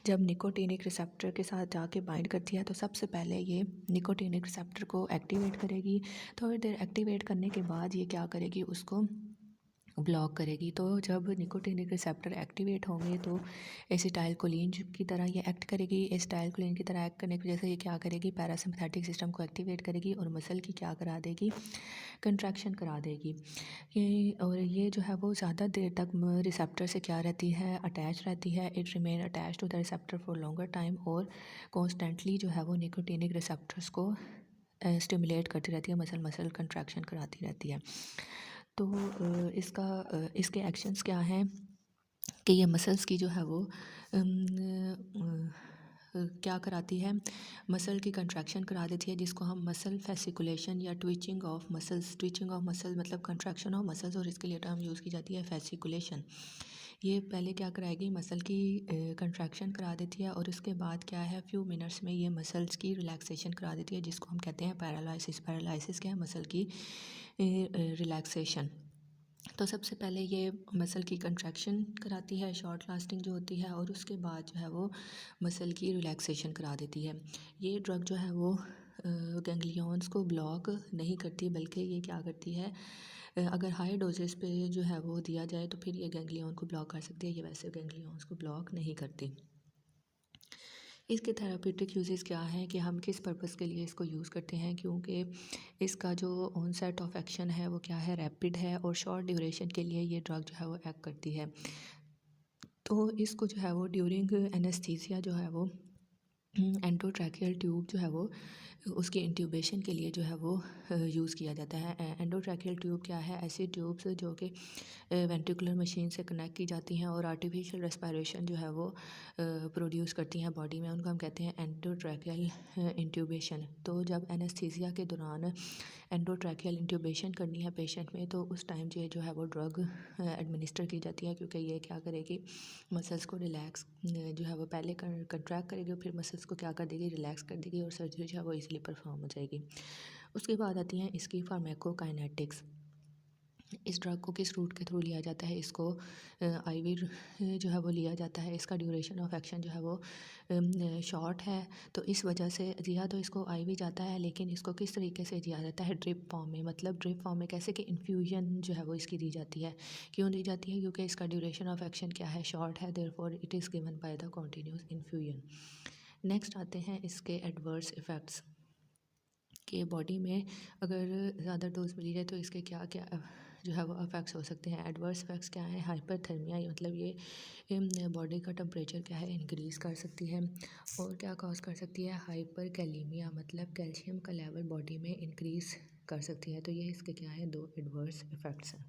जब निकोटिनिक रिसेप्टर के साथ जाके बाइंड करती है तो सबसे पहले ये निकोटिनिक रिसेप्टर को एक्टिवेट करेगी। थोड़ी देर एक्टिवेट करने के बाद ये क्या करेगी, उसको ब्लॉक करेगी। तो जब निकोटिनिक रिसेप्टर एक्टिवेट होंगे तो एसिटाइल कोलिन की तरह ये एक्ट करेगी। एसिटाइल कोलिन की तरह एक्ट करने की वजह से ये क्या करेगी, पैरासिम्पथेटिक सिस्टम को एक्टिवेट करेगी और मसल की क्या करा देगी, कंट्रैक्शन करा देगी। और ये जो है वो ज़्यादा देर तक रिसेप्टर से क्या रहती है, अटैच रहती है। It remain attach to the receptor for longer time और कॉन्स्टेंटली जो है वो निकोटिनिक रिसेप्टर्स को स्टिमुलेट करती रहती है, मसल कंट्रैक्शन कराती रहती है। तो इसके एक्शंस क्या हैं कि ये मसल्स की जो है वो क्या कराती है, मसल की कंट्रैक्शन करा देती है, जिसको हम मसल फेसिकुलेशन या twitching of muscles, twitching of muscle मतलब कंट्रैक्शन ऑफ मसल्स, और इसके लिए टर्म यूज़ की जाती है फेसिकुलेशन। ये पहले क्या कराएगी, मसल की कंट्रैक्शन करा देती है और उसके बाद क्या है, फ्यू मिनट्स में ये मसल्स की रिलैक्सेशन करा देती है, जिसको हम कहते हैं पैरालिसिस। पैरालिसिस क्या है, मसल की रिलैक्सेशन। तो सबसे पहले ये मसल की कंट्रैक्शन कराती है, शॉर्ट लास्टिंग जो होती है, और उसके बाद जो है वो मसल की रिलैक्सेशन करा देती है। ये ड्रग जो है वो गैंग्लियंस को ब्लॉक नहीं करती, बल्कि ये क्या करती है, अगर हाई डोजेस पे जो है वो दिया जाए तो फिर ये गैंग्लियन को ब्लॉक कर सकती है। ये वैसे गैंग्लियंस को ब्लॉक नहीं करती। इसके थेराप्यूटिक यूजेस क्या हैं कि हम किस पर्पस के लिए इसको यूज़ करते हैं, क्योंकि इसका जो ऑनसेट ऑफ एक्शन है वो क्या है, रैपिड है और शॉर्ट ड्यूरेशन के लिए ये ड्रग जो है वो एक्ट करती है। तो इसको जो है वो ड्यूरिंग एनेस्थीसिया जो है वो एंडोट्रैकियल ट्यूब जो है वो उसकी इंट्यूबेशन के लिए जो है वो यूज़ किया जाता है। एंडोट्रैकियल ट्यूब क्या है, ऐसी ट्यूब्स जो कि वेंट्रिकुलर मशीन से कनेक्ट की जाती हैं और आर्टिफिशियल रेस्पिरेशन जो है वो प्रोड्यूस करती हैं बॉडी में, उनको हम कहते हैं एंडोट्रैकियल इंट्यूबेशन। तो जब एनेस्थीसिया के दौरान एंडोट्रैकियल इंट्यूबेशन करनी है पेशेंट में तो उस टाइम ये जो है वो ड्रग एडमिनिस्टर की जाती है, क्योंकि ये क्या करेगी, मसल्स को रिलैक्स जो है वो पहले कंट्रैक्ट करेगी और फिर मसल्स को क्या कर देगी, रिलैक्स कर देगी और सर्जरी जो है वो ईजिली परफॉर्म हो जाएगी। उसके बाद आती हैं इसकी फार्माकोकाइनेटिक्स। इस ड्रग को किस रूट के थ्रू लिया जाता है, इसको आईवी जो है वो लिया जाता है। इसका ड्यूरेशन ऑफ एक्शन जो है वो शॉर्ट है, तो इस वजह से दिया तो इसको आईवी जाता है, लेकिन इसको किस तरीके से दिया जाता है, ड्रिप फॉर्म में। मतलब ड्रिप फॉर्म में कैसे कि इन्फ्यूजन जो है वो इसकी दी जाती है। क्यों दी जाती है, क्योंकि इसका ड्यूरेशन ऑफ एक्शन क्या है, शॉर्ट है, therefore it is given by the continuous infusion. Next आते हैं इसके एडवर्स इफ़ेक्ट्स कि बॉडी में अगर ज़्यादा डोज मिली जाए तो इसके क्या क्या जो है वो इफ़ेक्ट्स हो सकते हैं। एडवर्स इफ़ेक्ट्स क्या है, हाइपरथर्मिया, मतलब ये बॉडी का टेम्परेचर क्या है इंक्रीज़ कर सकती है। और क्या कॉज कर सकती है, हाइपर कैलीमिया, मतलब कैल्शियम का लेवल बॉडी में इंक्रीज़ कर सकती है। तो ये इसके क्या है, दो एडवर्स इफ़ेक्ट्स हैं।